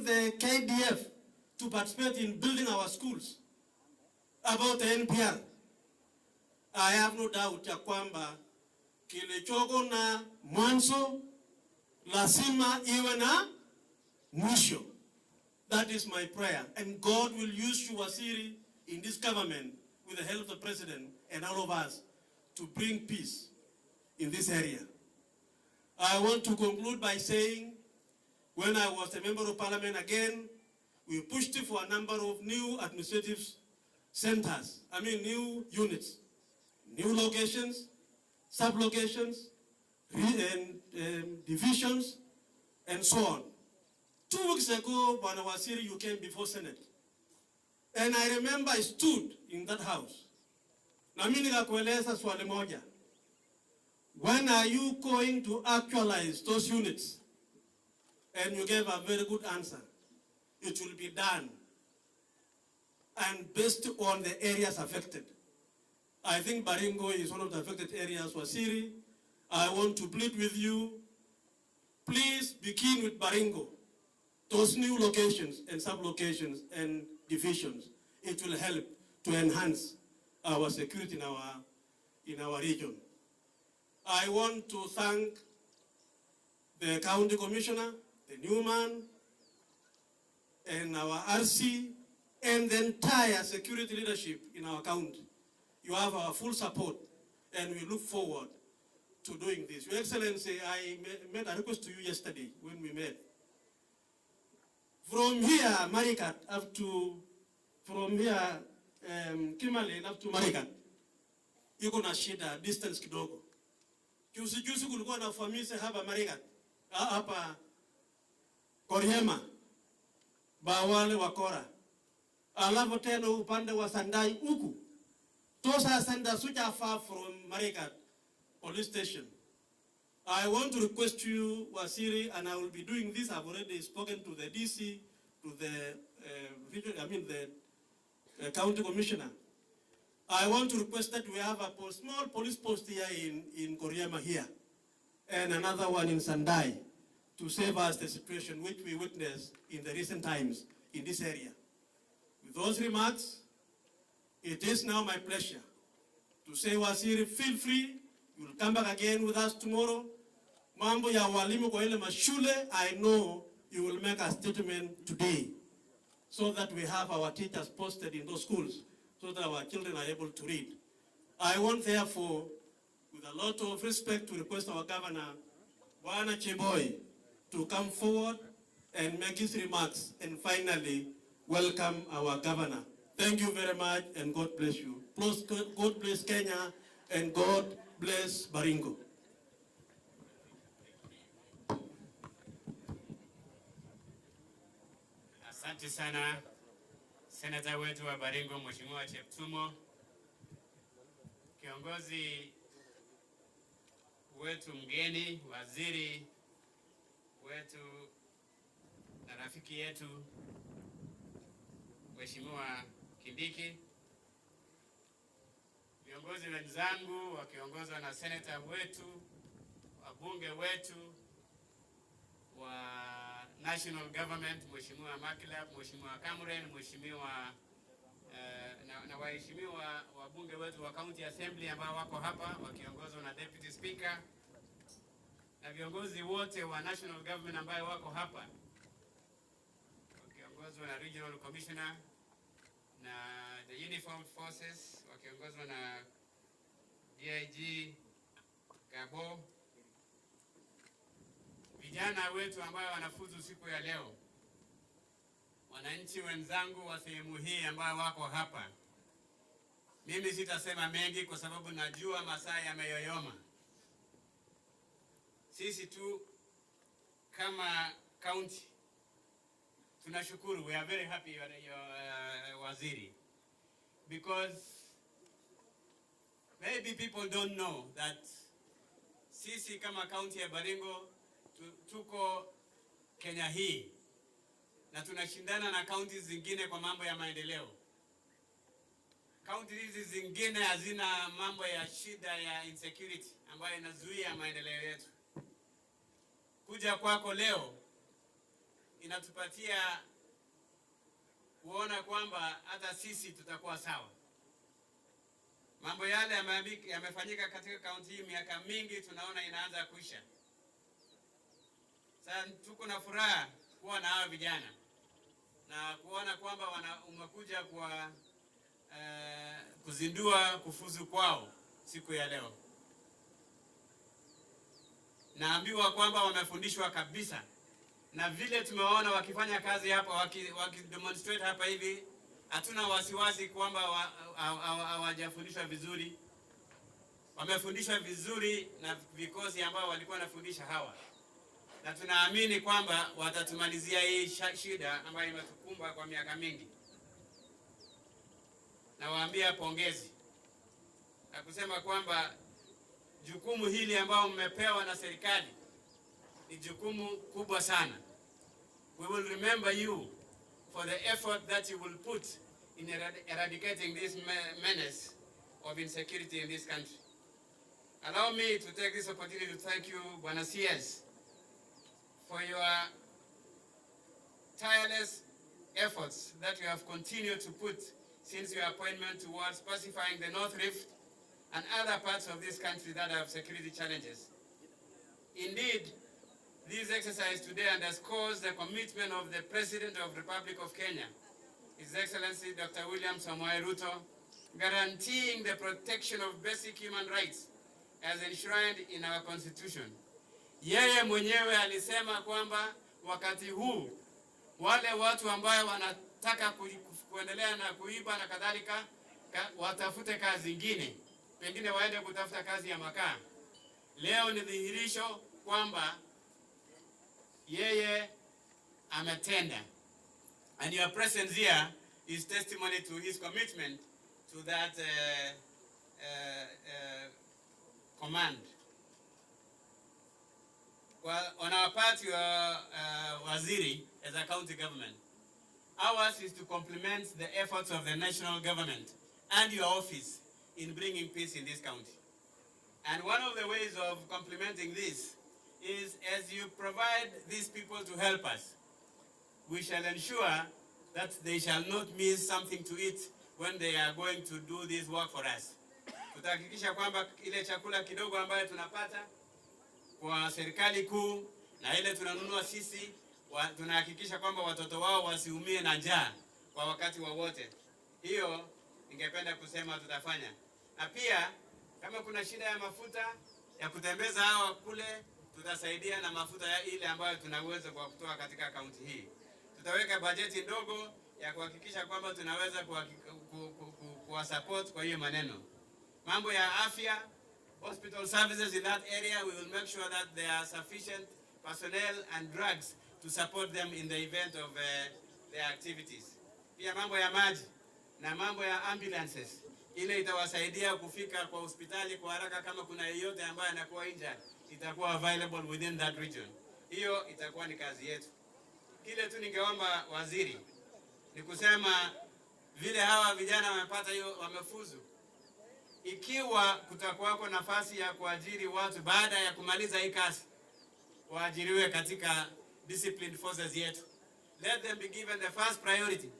the KDF to participate in building our schools. About the NPR. I have no doubt ya kwamba kilichoko na mwanzo lazima iwe na mwisho. That is my prayer. And God will use you, Wasiri, in this government, with the help of the President and all of us, to bring peace in this area. I want to conclude by saying, when I was a member of Parliament again, we pushed for a number of new administrative centers, new units, new locations, sub-locations, divisions, and so on. 2 weeks ago, Bwana Wasiri, you came before Senate. And I remember I stood in that house. Na mimi nikakueleza swali moja. When are you going to actualize those units? And you gave a very good answer. It will be done. And based on the areas affected. I think Baringo is one of the affected areas. Wasiri, I want to plead with you. Please begin with Baringo. Those new locations and sub-locations and divisions, it will help to enhance our security in our region. I want to thank the county commissioner, the new man, and our RC, and the entire security leadership in our county. You have our full support, and we look forward to doing this. Your Excellency, I made a request to you yesterday when we met. From here, Marikat, up to, from here, Kimale, up to Marikat, yuko na shida, distance kidogo. Juzi kulikuwa na ufamisi hapa Marikat, hapa Koriema, Bawale Wakora. Alafu tena upande wa Sandai huku. Tosa Sanda suja far from Marikat police station. I want to request you, Wasiri, and I will be doing this. I've already spoken to the DC, to the county commissioner. I want to request that we have a small police post here in Koriema here, and another one in Sandai, to save us the situation which we witnessed in the recent times in this area. With those remarks, it is now my pleasure to say, Wasiri, feel free. You will come back again with us tomorrow. Mambo ya walimu kwa ile mashule, I know you will make a statement today so that we have our teachers posted in those schools so that our children are able to read. I want, therefore, with a lot of respect, to request our governor, Bwana Cheboy, to come forward and make his remarks, and finally welcome our governor. Thank you very much, and God bless you. God bless Kenya, and God bless Baringo. Asante sana Senator wetu wa Baringo, Mheshimiwa Cheptumo, kiongozi wetu mgeni, waziri wetu na rafiki yetu Mheshimiwa Kindiki, viongozi wenzangu wakiongozwa na senator wetu, wabunge wetu wa National Government, Mheshimiwa Makila, Mheshimiwa Cameron, Mheshimiwa na waheshimiwa wabunge wetu wa County Assembly ambao wako hapa wakiongozwa na Deputy Speaker, na viongozi wote wa National Government ambao wako hapa wakiongozwa na Regional Commissioner na the Uniformed Forces wakiongozwa na DIG Gabo, vijana wetu ambao wanafuzu siku ya leo, wananchi wenzangu wa sehemu hii ambao wako hapa, Mimi sitasema mengi kwa sababu najua masaa yameyoyoma. Sisi tu kama county tunashukuru, we are very happy your waziri, because maybe people don't know that sisi kama county ya Baringo tuko Kenya hii na tunashindana na counties zingine kwa mambo ya maendeleo. County hizi zingine hazina mambo ya shida ya insecurity ambayo inazuia maendeleo yetu. Kuja kwako leo inatupatia kuona kwamba hata sisi tutakuwa sawa. Mambo yale yamefanyika katika kaunti hii miaka mingi, tunaona inaanza kuisha. Sasa tuko na furaha kuwa na hao vijana na kuona kwamba umekuja kwa kuzindua kufuzu kwao siku ya leo. Naambiwa kwamba wamefundishwa kabisa, na vile tumewaona wakifanya kazi hapa, wakidemonstrate hapa hivi, hatuna wasiwasi kwamba hawajafundishwa vizuri. Wamefundishwa vizuri na vikosi ambao walikuwa wanafundisha hawa, na tunaamini kwamba watatumalizia hii shida ambayo imetukumba kwa miaka mingi. Nawaambia pongezi na kusema kwamba jukumu hili ambao mmepewa na serikali ni jukumu kubwa sana. We will remember you for the effort that you will put in eradicating this menace of insecurity in this country. Allow me to take this opportunity to thank you, Bwana CS, for your tireless efforts that you have continued to put since your appointment towards pacifying the North Rift and other parts of this country that have security challenges. Indeed, this exercise today underscores the commitment of the President of the Republic of Kenya, His Excellency Dr. William Samoei Ruto, guaranteeing the protection of basic human rights as enshrined in our Constitution. Yeye mwenyewe alisema kwamba wakati huu wale watu ambao wanataka kuendelea na kuiba na kadhalika watafute kazi zingine, pengine waende kutafuta kazi ya makaa. Leo ni dhihirisho kwamba yeye ametenda, and your presence here is testimony to his commitment to that command. Well, on our part, your waziri as a county government, ours is to complement the efforts of the national government and your office in bringing peace in this county. And one of the ways of complementing this is as you provide these people to help us, we shall ensure that they shall not miss something to eat when they are going to do this work for us. Tutahakikisha kwamba ile chakula kidogo ambayo tunapata kwa serikali kuu na ile tunanunua sisi, tunahakikisha kwamba watoto wao wasiumie na njaa kwa wakati wowote. Hiyo ningependa kusema tutafanya. Na pia kama kuna shida ya mafuta ya kutembeza hawa kule, tutasaidia na mafuta ya ile ambayo tunaweza kwa kutoa katika kaunti hii. Tutaweka bajeti ndogo ya kuhakikisha kwamba tunaweza kuwa support kwa hiyo maneno. Mambo ya afya, hospital services in that area, we will make sure that there are sufficient personnel and drugs to support them in the event of their activities. Pia mambo ya maji na mambo ya ambulances, ile itawasaidia kufika kwa hospitali kwa haraka. Kama kuna yeyote ambaye anakuwa injured, itakuwa available within that region. Hiyo itakuwa ni kazi yetu. Kile tu ningeomba waziri ni kusema vile hawa vijana wamepata hiyo, wamefuzu, ikiwa kutakuwako nafasi ya kuajiri watu baada ya kumaliza hii kazi, waajiriwe katika disciplined forces yetu. Let them be given the first priority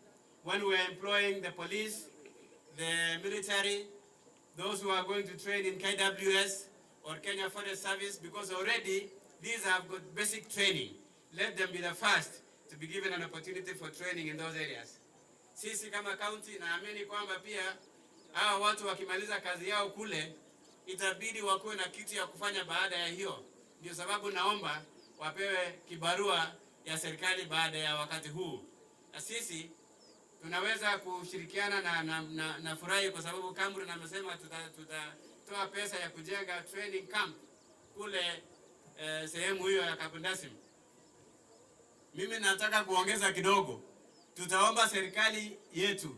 when we are employing the police, the military, those who are going to train in KWS or Kenya Forest Service, because already these have got basic training. Let them be the first to be given an opportunity for training in those areas. Sisi kama county naamini kwamba pia hawa watu wakimaliza kazi yao kule, itabidi wakuwe na kitu ya kufanya baada ya hiyo. Ndio sababu naomba wapewe kibarua ya serikali baada ya wakati huu. Na sisi tunaweza kushirikiana na furahi kwa sababu Cameroon amesema tutatoa pesa ya kujenga training camp kule sehemu hiyo ya Kapundasim. Mimi nataka kuongeza kidogo. Tutaomba serikali yetu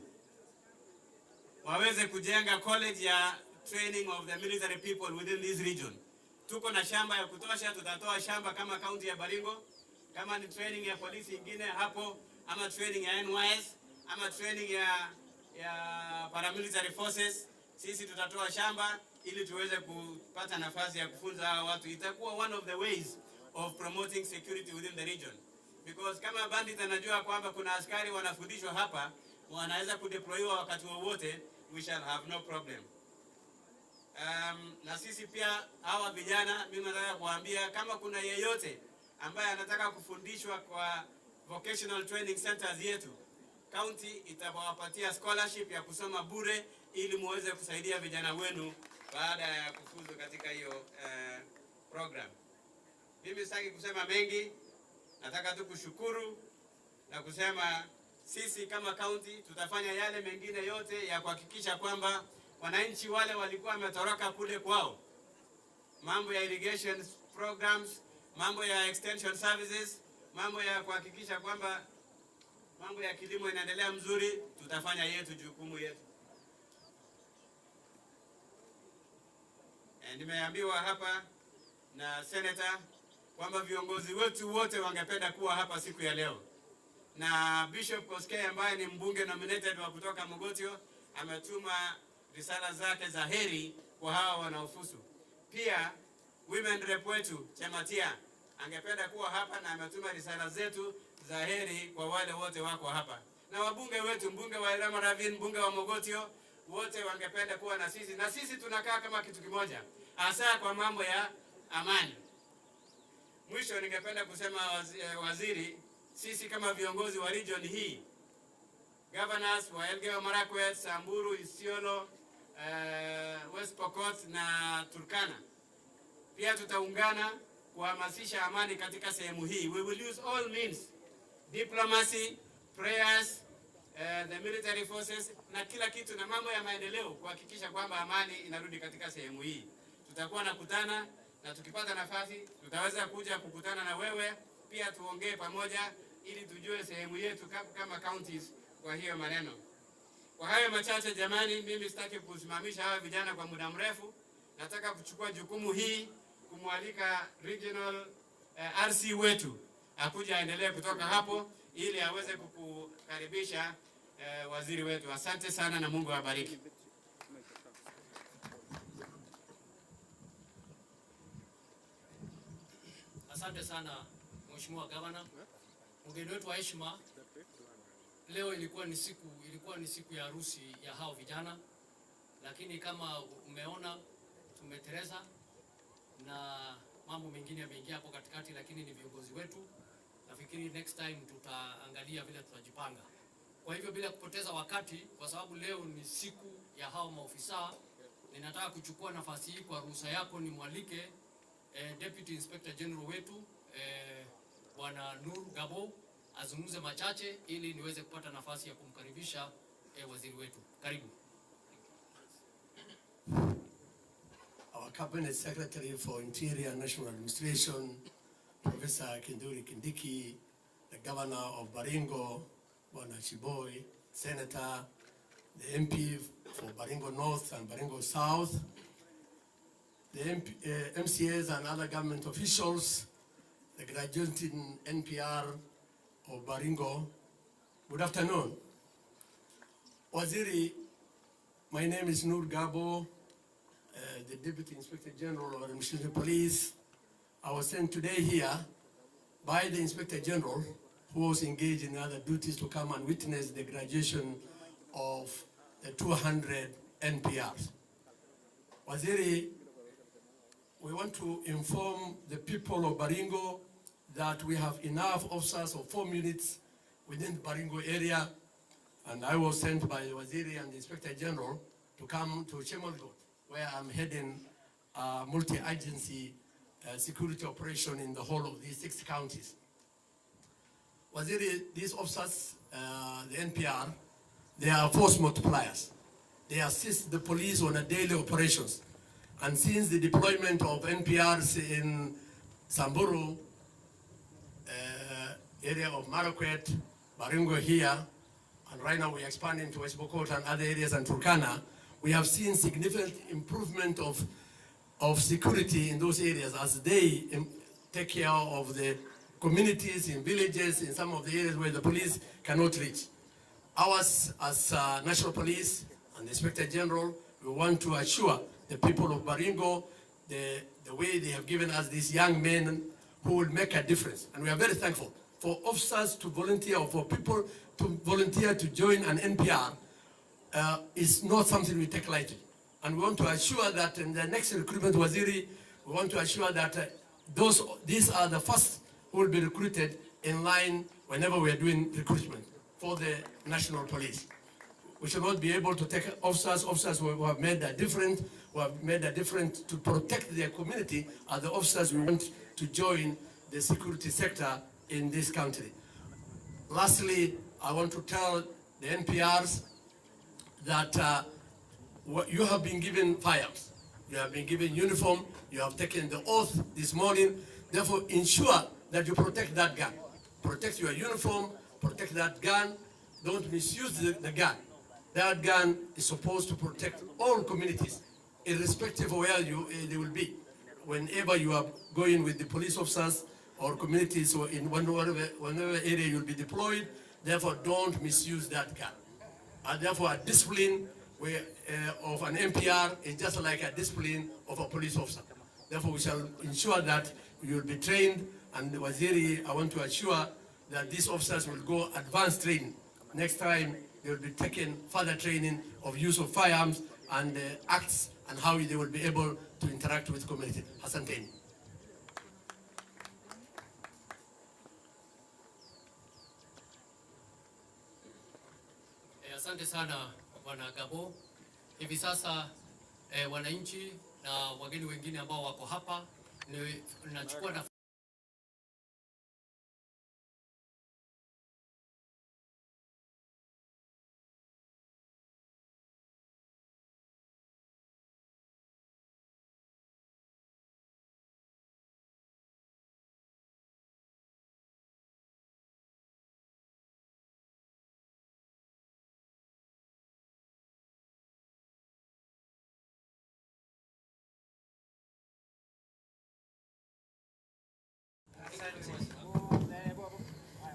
waweze kujenga college ya training of the military people within this region. Tuko na shamba ya kutosha, tutatoa shamba kama county ya Baringo, kama ni training ya polisi ingine hapo, ama training ya NYS, ama training ya paramilitary forces. Sisi tutatoa shamba ili tuweze kupata nafasi ya kufunza hawa watu. Itakuwa one of the ways of promoting security within the region. Because kama bandit anajua kwamba kuna askari wanafundishwa hapa, wanaweza kudeployiwa wakati wowote, we shall have no problem. Na sisi pia hawa vijana, mimi nataka kuambia kama kuna yeyote ambaye anataka kufundishwa kwa vocational training centers yetu, county itawapatia scholarship ya kusoma bure ili muweze kusaidia vijana wenu baada ya kufuzu katika hiyo program. Mimi sitaki kusema mengi, nataka tu kushukuru na kusema sisi kama county tutafanya yale mengine yote ya kuhakikisha kwamba wananchi wale walikuwa wametoroka kule kwao, mambo ya irrigation programs, mambo ya extension services, mambo ya kuhakikisha kwamba mambo ya kilimo inaendelea mzuri, tutafanya yetu, jukumu yetu. Nimeambiwa hapa na senator kwamba viongozi wetu wote wangependa kuwa hapa siku ya leo. Na Bishop Koskei ambaye ni mbunge nominated wa kutoka Mogotio ametuma risala zake za heri kwa hawa wanaofusu. Pia women rep wetu Chematia angependa kuwa hapa na ametuma risala zetu za heri kwa wale wote wako hapa. Na wabunge wetu, mbunge wa Elama Ravin, mbunge wa Mogotio, wote wangependa kuwa na sisi. Na sisi tunakaa kama kitu kimoja, hasa kwa mambo ya amani. Mwisho ningependa kusema waziri, sisi kama viongozi wa region hii, governors wa Elgeyo Marakwet, Samburu, Isiolo, West Pokot na Turkana, pia tutaungana kuhamasisha amani katika sehemu hii. We will use all means, diplomacy, prayers, the military forces na kila kitu na mambo ya maendeleo kuhakikisha kwamba amani inarudi katika sehemu hii. Tutakuwa nakutana na tukipata nafasi tutaweza kuja kukutana na wewe pia tuongee pamoja ili tujue sehemu yetu kama counties kwa hiyo maneno. Kwa hayo machache jamani, mimi sitaki kusimamisha hawa vijana kwa muda mrefu. Nataka kuchukua jukumu hii kumwalika regional RC wetu akuja aendelee kutoka hapo ili aweze kukukaribisha waziri wetu. Asante sana na Mungu awabariki. Asante sana Mheshimiwa Governor. Mgeni wetu wa heshima, leo ilikuwa ni siku ya harusi ya hao vijana, lakini kama umeona tumetereza na mambo mengine yameingia hapo katikati, lakini ni viongozi wetu. Nafikiri next time tutaangalia vile tutajipanga. Kwa hivyo bila kupoteza wakati, kwa sababu leo ni siku ya hao maofisa, ninataka kuchukua nafasi hii kwa ruhusa yako nimwalike Deputy Inspector General wetu Bwana Nur Gabo azungumze machache ili niweze kupata nafasi ya kumkaribisha waziri wetu. Karibu. Our Cabinet Secretary for Interior and National Administration, Professor Kithure Kindiki, the Governor of Baringo, Bwana Chiboy, Senator, the MP for Baringo North and Baringo South, the MCAs and other government officials, the graduating NPR of Baringo. Good afternoon. Waziri, my name is Nur Gabo, the Deputy Inspector General of the National Police. I was sent today here by the Inspector General, who was engaged in other duties, to come and witness the graduation of the 200 NPRs. Waziri, we want to inform the people of Baringo that we have enough officers of 4 units within the Baringo area, and I was sent by the Waziri and the Inspector General to come to Chemelgot, where I'm heading a multi-agency security operation in the whole of these 6 counties. Waziri, these officers, the NPR, They are force multipliers. They assist the police on a daily operations. And since the deployment of NPRs in Samburu, area of Marakwet, Baringo here, and right now we're expanding to West Pokot and other areas and Turkana, we have seen significant improvement of security in those areas as they take care of the communities in villages, in some of the areas where the police cannot reach. Ours as National Police and the Inspector General, we want to assure the people of Baringo the way they have given us these young men who will make a difference. And we are very thankful for officers to volunteer or for people to volunteer to join an NPR is not something we take lightly. And we want to assure that in the next recruitment waziri, we want to assure that these are the first who will be recruited in line whenever we are doing recruitment for the National Police. We should not be able to take officers who have made a difference, to protect their community are the officers we want to join the security sector in this country. Lastly, I want to tell the NPRs that you have been given firearms, you have been given uniform, you have taken the oath this morning, therefore ensure that you protect that gun. Protect your uniform, protect that gun, don't misuse the gun. That gun is supposed to protect all communities, irrespective of where they will be. Whenever you are going with the police officers or communities or in whatever area you'll be deployed, therefore don't misuse that gun. And therefore a discipline of an NPR is just like a discipline of a police officer. Therefore we shall ensure that you will be trained, and Waziri, I want to assure that these officers will go advanced training. Next time they will be taking further training of use of firearms and acts and how they will be able to interact with community. Asanteni. Asante sana Bwana Gabo. Hivi sasa wananchi na wageni wengine ambao wako hapa nachukua na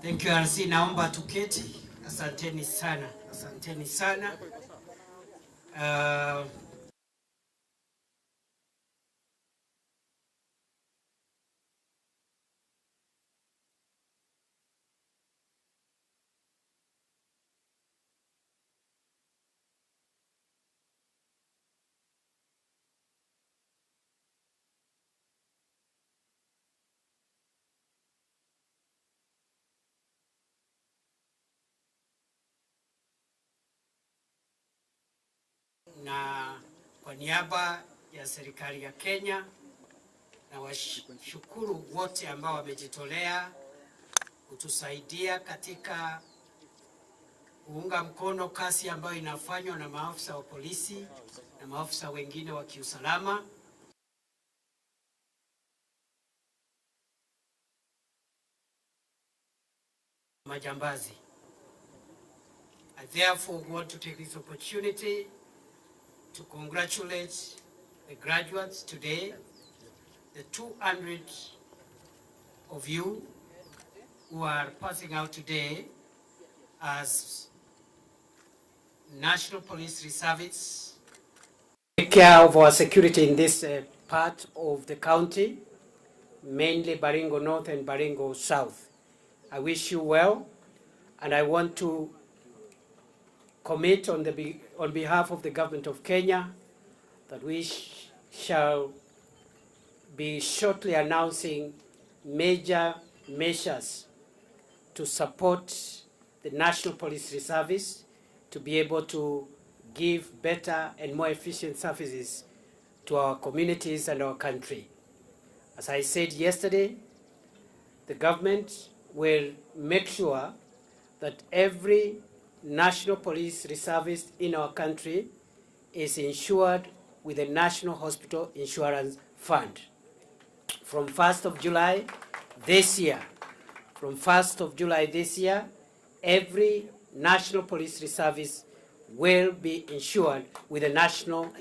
Thank you RC, naomba tuketi. Asanteni sana. Asanteni sana. Na kwa niaba ya serikali ya Kenya na washukuru wote ambao wamejitolea kutusaidia katika kuunga mkono kazi ambayo inafanywa na maafisa wa polisi na maafisa wengine wa kiusalama. Majambazi. I therefore want to take this opportunity to congratulate the graduates today, the 200 of you who are passing out today as National Police Reservists. Take care of our security in this part of the county, mainly Baringo North and Baringo South. I wish you well, and I want to commit on behalf of the government of Kenya that we shall be shortly announcing major measures to support the National Police Reservists to be able to give better and more efficient services to our communities and our country. As I said yesterday, the government will make sure that every National Police Reservists in our country is insured with the National Hospital Insurance Fund. From 1st of July this year, every National Police Reservist will be insured with a National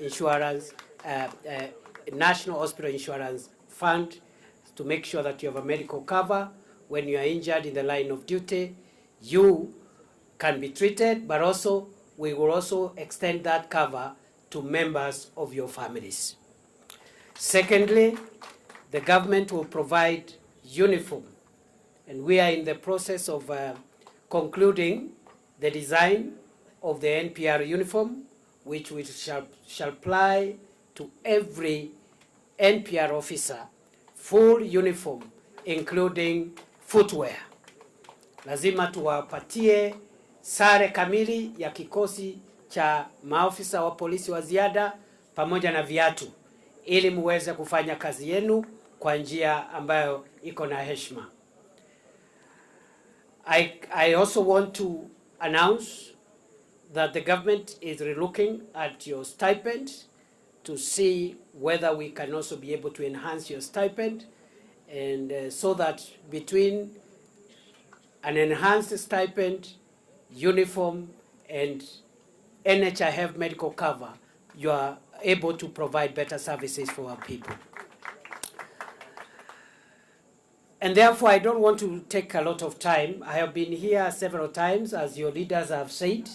Hospital Insurance Fund to make sure that you have a medical cover when you are injured in the line of duty. You can be treated, but also we will also extend that cover to members of your families. Secondly, the government will provide uniform, and we are in the process of concluding the design of the NPR uniform, which we shall apply to every NPR officer, full uniform including footwear. Lazima tuwapatie sare kamili ya kikosi cha maafisa wa polisi wa ziada pamoja na viatu ili muweze kufanya kazi yenu kwa njia ambayo iko na heshima. I also want to announce that the government is relooking at your stipend to see whether we can also be able to enhance your stipend, and so that between an enhanced stipend, uniform, and NHIF medical cover, you are able to provide better services for our people. And therefore, I don't want to take a lot of time. I have been here several times, as your leaders have said.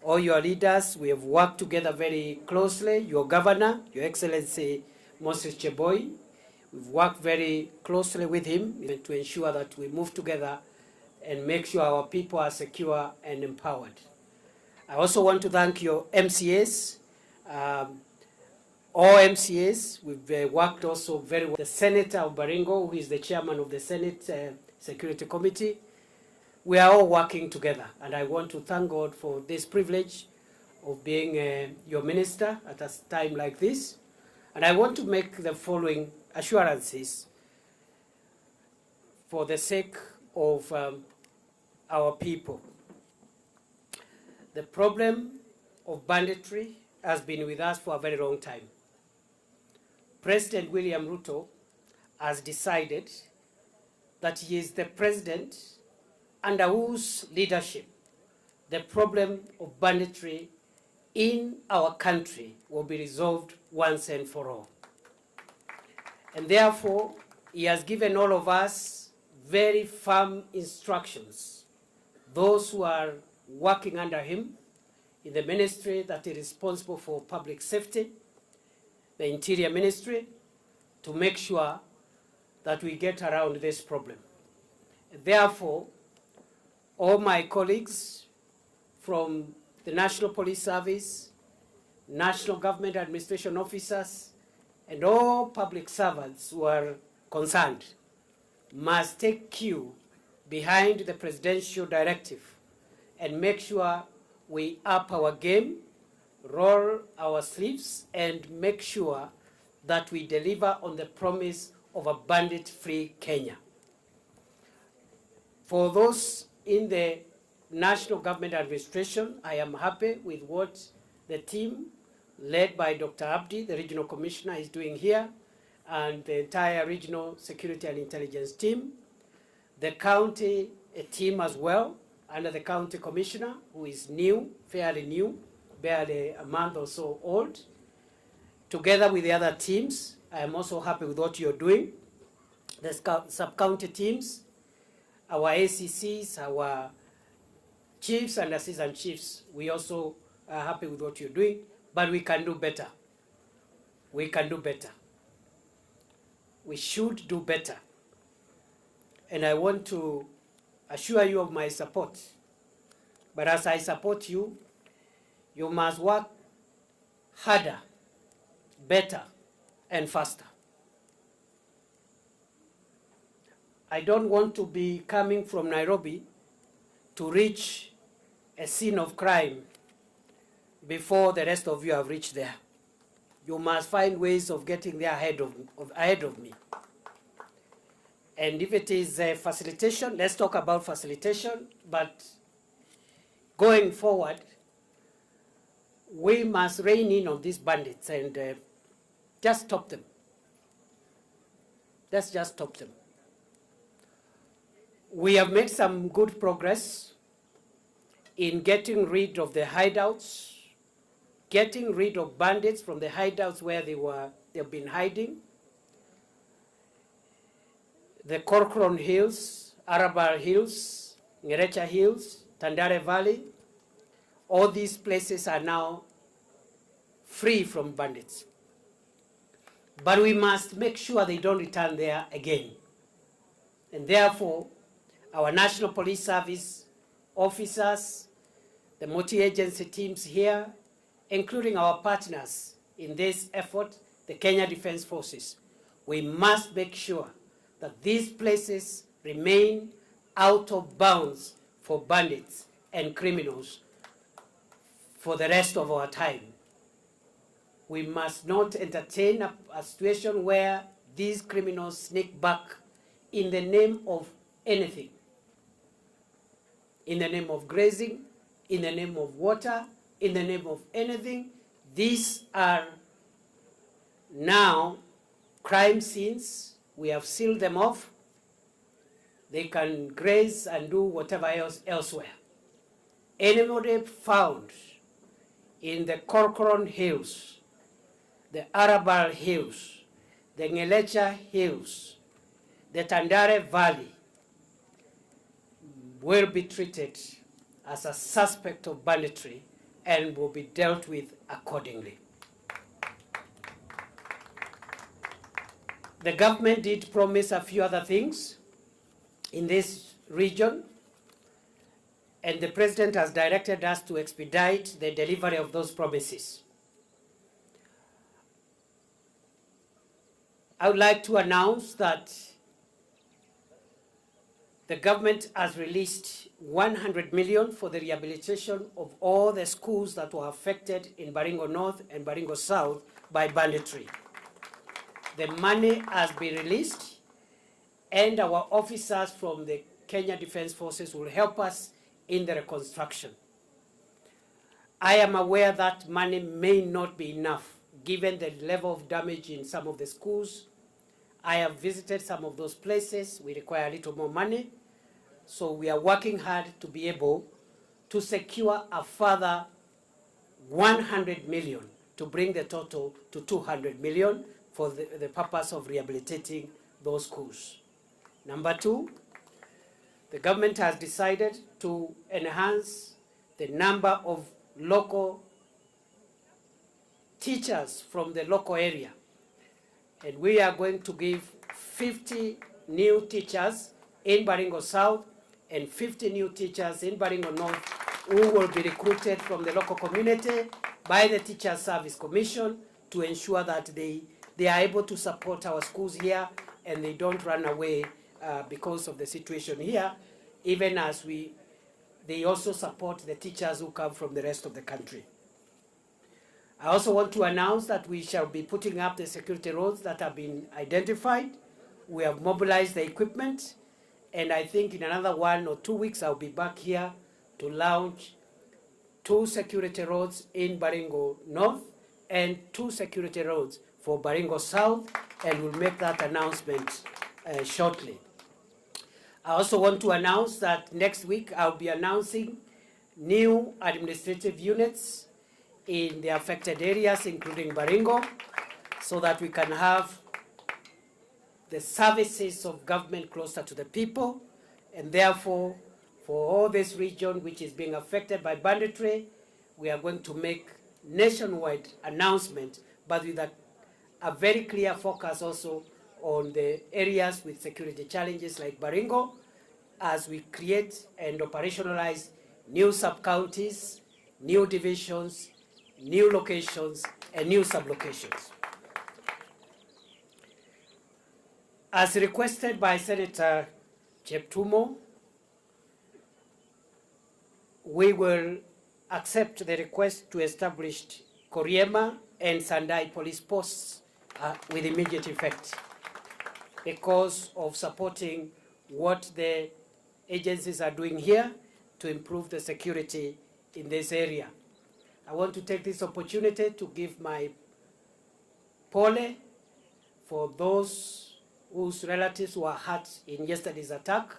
All your leaders, we have worked together very closely. Your governor, Your Excellency Moses Cheboy, we've worked very closely with him to ensure that we move together and make sure our people are secure and empowered. I also want to thank your MCAs, all MCAs. We've worked also very well. The Senator of Baringo, who is the chairman of the Senate Security Committee, we are all working together, and I want to thank God for this privilege of being your minister at a time like this. And I want to make the following assurances for the sake of our people. The problem of banditry has been with us for a very long time. President William Ruto has decided that he is the president under whose leadership the problem of banditry in our country will be resolved once and for all. And therefore, he has given all of us very firm instructions, those who are working under him in the ministry that is responsible for public safety, the Interior Ministry, to make sure that we get around this problem. Therefore, all my colleagues from the National Police Service, National Government Administration officers, and all public servants who are concerned must take cue behind the presidential directive and make sure we up our game, roll our sleeves, and make sure that we deliver on the promise of a bandit-free Kenya. For those in the National Government Administration, I am happy with what the team led by Dr. Abdi, the Regional Commissioner, is doing here, and the entire Regional Security and Intelligence team. The county team as well, under the County Commissioner, who is new, fairly new, barely a month or so old. Together with the other teams, I am also happy with what you're doing. The sub-county teams, our ACCs, our chiefs and assistant chiefs, we also are happy with what you're doing, but we can do better. We can do better. We should do better. And I want to assure you of my support. But as I support you, you must work harder, better, and faster. I don't want to be coming from Nairobi to reach a scene of crime before the rest of you have reached there. You must find ways of getting there ahead of me. And if it is facilitation, let's talk about facilitation, but going forward, we must rein in on these bandits and just stop them. Let's just stop them. We have made some good progress in getting rid of the hideouts, getting rid of bandits from the hideouts where they've been hiding. The Corcoran Hills, Arabal Hills, Ngerecha Hills, Tandare Valley, all these places are now free from bandits. But we must make sure they don't return there again. And therefore, our National Police Service officers, the multi-agency teams here, including our partners in this effort, the Kenya Defence Forces, we must make sure that these places remain out of bounds for bandits and criminals for the rest of our time. We must not entertain a situation where these criminals sneak back in the name of anything. In the name of grazing, in the name of water, in the name of anything. These are now crime scenes. We have sealed them off. They can graze and do whatever else elsewhere. Anybody found in the Corcoran Hills, the Arabal Hills, the Ngelecha Hills, the Tandare Valley, will be treated as a suspect of banditry and will be dealt with accordingly. The government did promise a few other things in this region, and the President has directed us to expedite the delivery of those promises. I would like to announce that the government has released 100 million for the rehabilitation of all the schools that were affected in Baringo North and Baringo South by banditry. The money has been released, and our officers from the Kenya Defence Forces will help us in the reconstruction. I am aware that money may not be enough given the level of damage in some of the schools. I have visited some of those places. We require a little more money. So we are working hard to be able to secure a further 100 million to bring the total to 200 million for the purpose of rehabilitating those schools. Number two, the government has decided to enhance the number of local teachers from the local area. And we are going to give 50 new teachers in Baringo South and 50 new teachers in Baringo North who will be recruited from the local community by the Teachers Service Commission to ensure that they are able to support our schools here and they don't run away because of the situation here, even as they also support the teachers who come from the rest of the country. I also want to announce that we shall be putting up the security roads that have been identified. We have mobilized the equipment, and I think in another 1 or 2 weeks I'll be back here to launch 2 security roads in Baringo North and 2 security roads for Baringo South, and we'll make that announcement shortly. I also want to announce that next week I'll be announcing new administrative units in the affected areas, including Baringo, so that we can have the services of government closer to the people. And therefore, for all this region which is being affected by banditry, we are going to make nationwide announcement, but with a very clear focus also on the areas with security challenges like Baringo, as we create and operationalize new sub-counties, new divisions, new locations, and new sub-locations. As requested by Senator Cheptumo, we will accept the request to establish Koriema and Sandai police posts with immediate effect because of supporting what the agencies are doing here to improve the security in this area. I want to take this opportunity to give my pole for those whose relatives were hurt in yesterday's attack.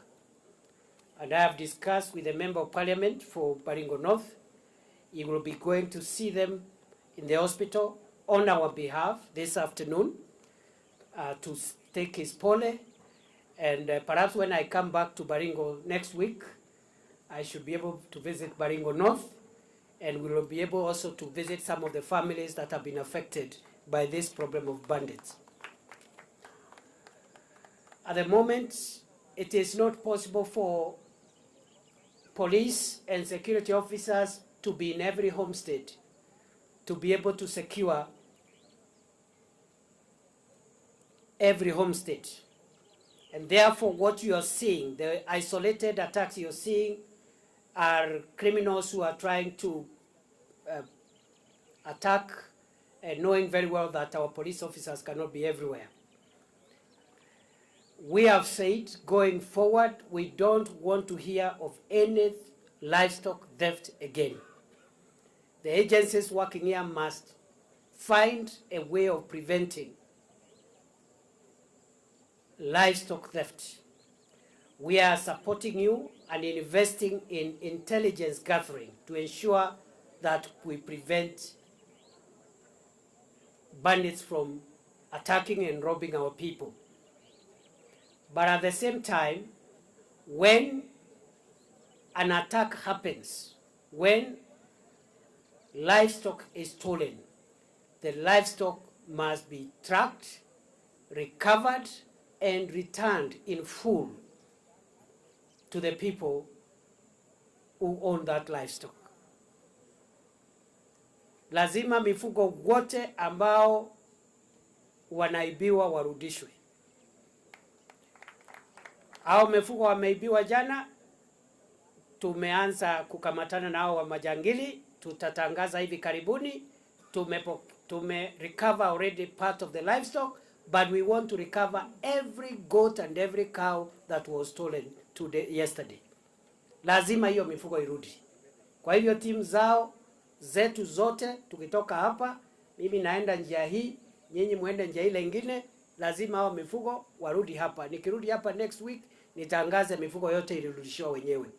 And I have discussed with the Member of Parliament for Baringo North. He will be going to see them in the hospital on our behalf this afternoon to take his pole. And perhaps when I come back to Baringo next week, I should be able to visit Baringo North, and we will be able also to visit some of the families that have been affected by this problem of bandits. At the moment, it is not possible for police and security officers to be in every homestead to be able to secure every homestead. And therefore, what you are seeing, the isolated attacks you're seeing, are criminals who are trying to attack, knowing very well that our police officers cannot be everywhere. We have said, going forward, we don't want to hear of any livestock theft again. The agencies working here must find a way of preventing livestock theft. We are supporting you and investing in intelligence gathering to ensure that we prevent bandits from attacking and robbing our people. But at the same time, when an attack happens, when livestock is stolen, the livestock must be tracked, recovered, and returned in full to the people who own that livestock. Lazima mifugo wote ambao wanaibiwa warudishwe. Hao mifugo wameibiwa jana, tumeanza kukamatana na hao wa majangili, tutatangaza hivi karibuni. Tume recover already part of the livestock, but we want to recover every goat and every cow that was stolen yesterday. Lazima hiyo mifugo irudi. Kwa hivyo timu zao zetu zote, tukitoka hapa, mimi naenda njia hii, nyinyi muende njia ile nyingine, lazima hao mifugo warudi hapa. Nikirudi hapa next week, nitangaze mifugo yote ilirudishwa wenyewe.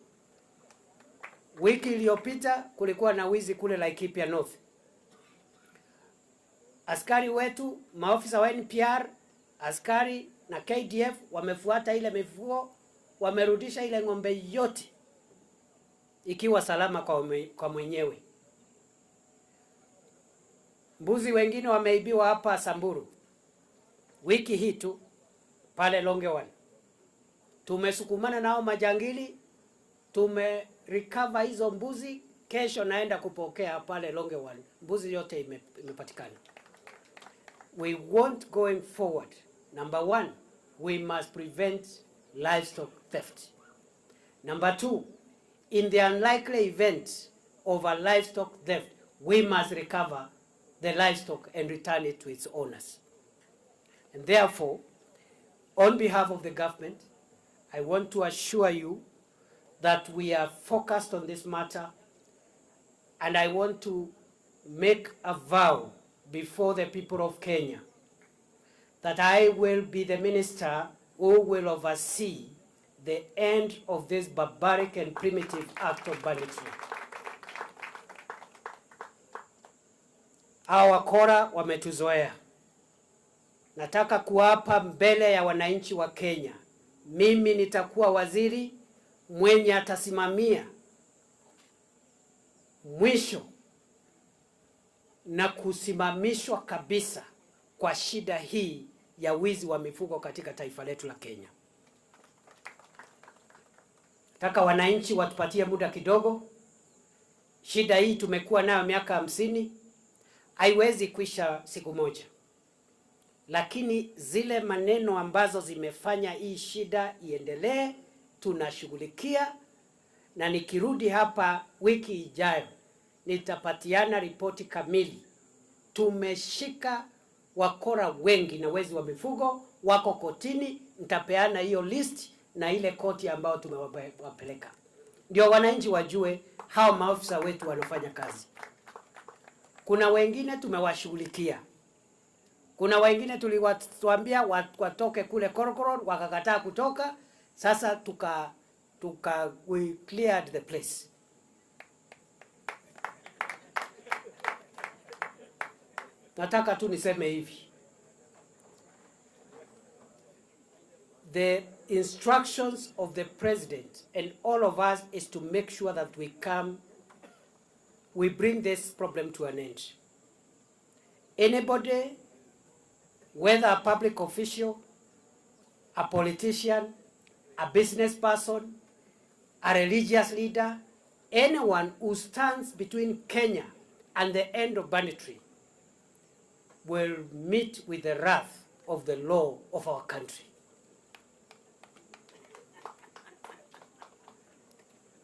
Wiki iliyopita kulikuwa na wizi kule Laikipia North. Askari wetu, maofisa wa NPR, askari na KDF wamefuata ile mifugo, wamerudisha ile ng'ombe yote ikiwa salama kwa mwenyewe. Mbuzi wengine wameibiwa hapa Samburu wiki hii tu pale Longewan. Tumesukumana nao majangili, recover hizo mbuzi, kesho naenda kupokea pale Longewan. Mbuzi yote imepatikana. We want going forward. Number one, we must prevent livestock theft. Number two, in the unlikely event of a livestock theft, we must recover the livestock and return it to its owners. And therefore, on behalf of the government, I want to assure you that we are focused on this matter, and I want to make a vow before the people of Kenya that I will be the minister who will oversee the end of this barbaric and primitive act of banditry. Hawa wakora wametuzoea. Nataka kuapa mbele ya wananchi wa Kenya, mimi nitakuwa waziri mwenye atasimamia mwisho na kusimamishwa kabisa kwa shida hii ya wizi wa mifugo katika taifa letu la Kenya. Nataka wananchi watupatie muda kidogo. Shida hii tumekuwa nayo miaka 50, haiwezi kuisha siku moja. Lakini zile maneno ambazo zimefanya hii shida iendelee, tunashughulikia, na nikirudi hapa wiki ijayo nitapatiana ripoti kamili. Tumeshika wakora wengi na wezi wa mifugo, wako kotini, nitapeana hiyo list na ile koti ambao tumewapeleka. ndio wananchi wajue hao maafisa wetu wanafanya kazi. Kuna wengine tumewashughulikia, kuna wengine tuliwaambia watoke kule Korokoron wakakataa kutoka. Sasa we cleared the place. Nataka tu niseme hivi, the instructions of the president and all of us is to make sure that we bring this problem to an end. Anybody, whether a public official, a politician, a business person, a religious leader, anyone who stands between Kenya and the end of banditry will meet with the wrath of the law of our country.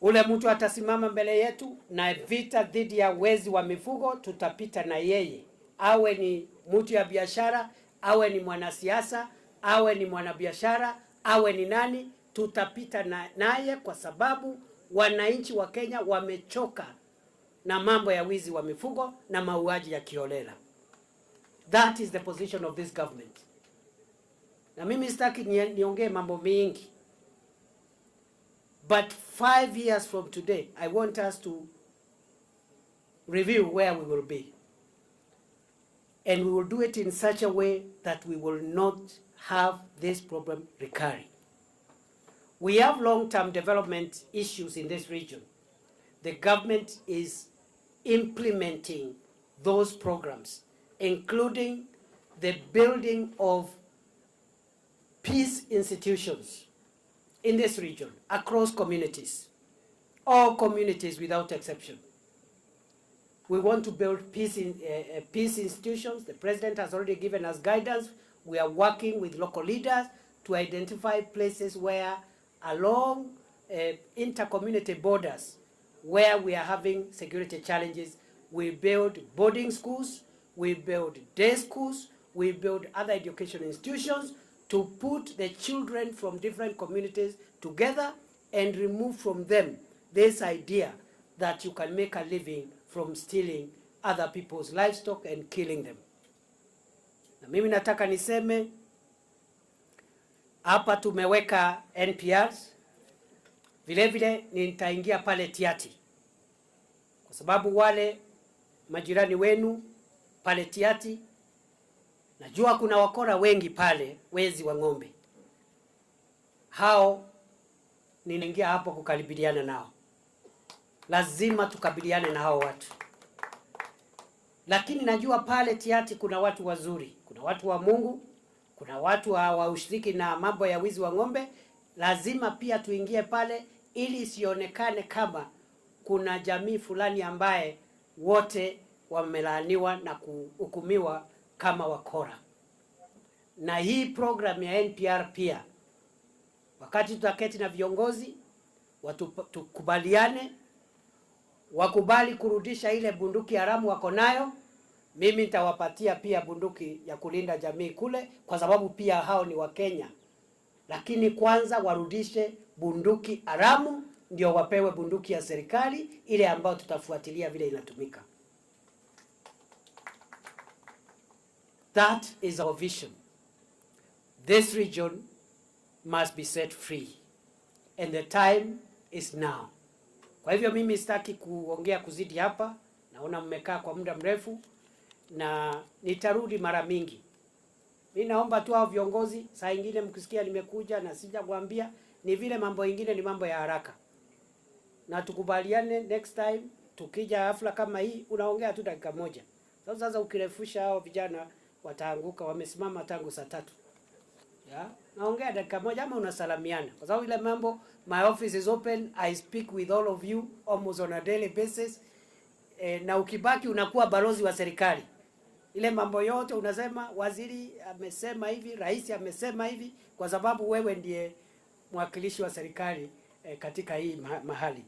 Ule mtu atasimama mbele yetu na vita dhidi ya wezi wa mifugo, tutapita na yeye. Awe ni mtu ya biashara, awe ni mwanasiasa, awe ni mwanabiashara, awe ni nani, tutapita naye kwa sababu wananchi wa Kenya wamechoka na mambo ya wizi wa mifugo na mauaji ya kiolela. That is the position of this government. Na mimi sitaki niongee mambo mingi. But 5 years from today, I want us to review where we will be. And we will do it in such a way that we will not have this problem recurring. We have long-term development issues in this region. The government is implementing those programs, including the building of peace institutions in this region, across communities, all communities without exception. We want to build peace institutions. The president has already given us guidance. We are working with local leaders to identify places where along inter-community borders where we are having security challenges, we build boarding schools, we build day schools, we build other education institutions to put the children from different communities together and remove from them this idea that you can make a living from stealing other people's livestock and killing them. Na mimi nataka niseme hapa tumeweka NPRs, vile vile nitaingia pale Tiati kwa sababu wale majirani wenu pale Tiati, najua kuna wakora wengi pale, wezi wa ng'ombe. Hao ninaingia hapo kukabiliana nao. Lazima tukabiliane na hao watu. Lakini najua pale Tiati kuna watu wazuri, kuna watu wa Mungu, kuna watu hawahusiki na mambo ya wizi wa ng'ombe. Lazima pia tuingie pale ili isionekane kama kuna jamii fulani ambaye wote wamelaaniwa na kuhukumiwa kama wakora. Na hii program ya NPR pia, wakati tutaketi na viongozi, tukubaliane, wakubali kurudisha ile bunduki haramu wako nayo, mimi nitawapatia pia bunduki ya kulinda jamii kule kwa sababu pia hao ni wa Kenya. Lakini kwanza warudishe bunduki haramu ndio wapewe bunduki ya serikali ile ambayo tutafuatilia vile inatumika. That is our vision. This region must be set free. And the time is now. Kwa hivyo mimi sitaki kuongea kuzidi hapa. Naona mmekaa kwa muda mrefu na nitarudi mara mingi. Mimi naomba tu hao viongozi, saa nyingine mkisikia nimekuja na sijakwambia, ni vile mambo mengine ni mambo ya haraka. Na tukubaliane next time tukija hafla kama hii unaongea tu dakika moja. Sasa ukirefusha hao vijana wataanguka, wamesimama tangu saa 3. Ya, naongea dakika moja ama unasalamiana. Kwa sababu ile mambo, my office is open, I speak with all of you almost on a daily basis. Na ukibaki unakuwa balozi wa serikali. Ile mambo yote unasema waziri amesema hivi, rais amesema hivi, kwa sababu wewe ndiye mwakilishi wa serikali katika hii mahali.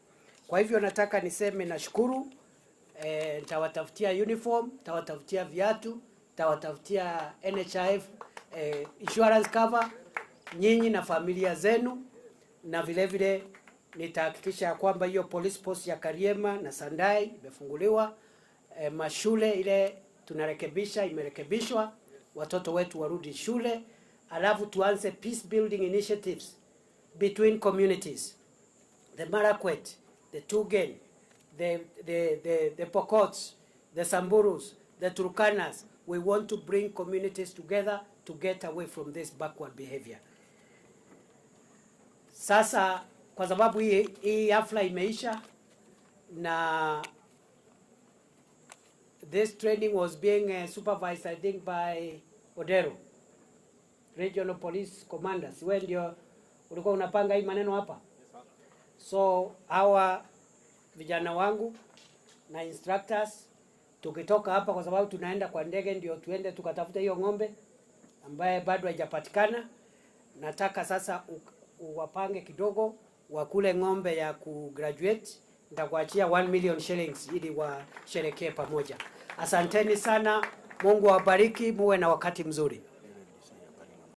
Kwa hivyo nataka niseme nashukuru, nitawatafutia uniform, nitawatafutia viatu, nitawatafutia NHIF insurance cover nyinyi na familia zenu, na vile vile nitahakikisha kwamba hiyo police post ya Kariema na Sandai imefunguliwa, mashule ile tunarekebisha imerekebishwa, watoto wetu warudi shule, alafu tuanze peace building initiatives between communities, the Marakwet, the Tugen, the Pokots, the Samburus, the Turkanas. We want to bring communities together to get away from this backward behavior. Sasa kwa sababu hii hafla imeisha na this training was being supervised I think by Odero, Regional Police Commanders. Wewe ndio ulikuwa unapanga hii maneno hapa? So hawa vijana wangu na instructors tukitoka hapa, kwa sababu tunaenda kwa ndege, ndio tuende tukatafuta hiyo ng'ombe ambaye bado haijapatikana. Nataka sasa uwapange kidogo wakule ng'ombe ya kugraduate. Nitakuachia 1 million shillings ili washerekee pamoja. Asanteni sana, Mungu awabariki, muwe na wakati mzuri.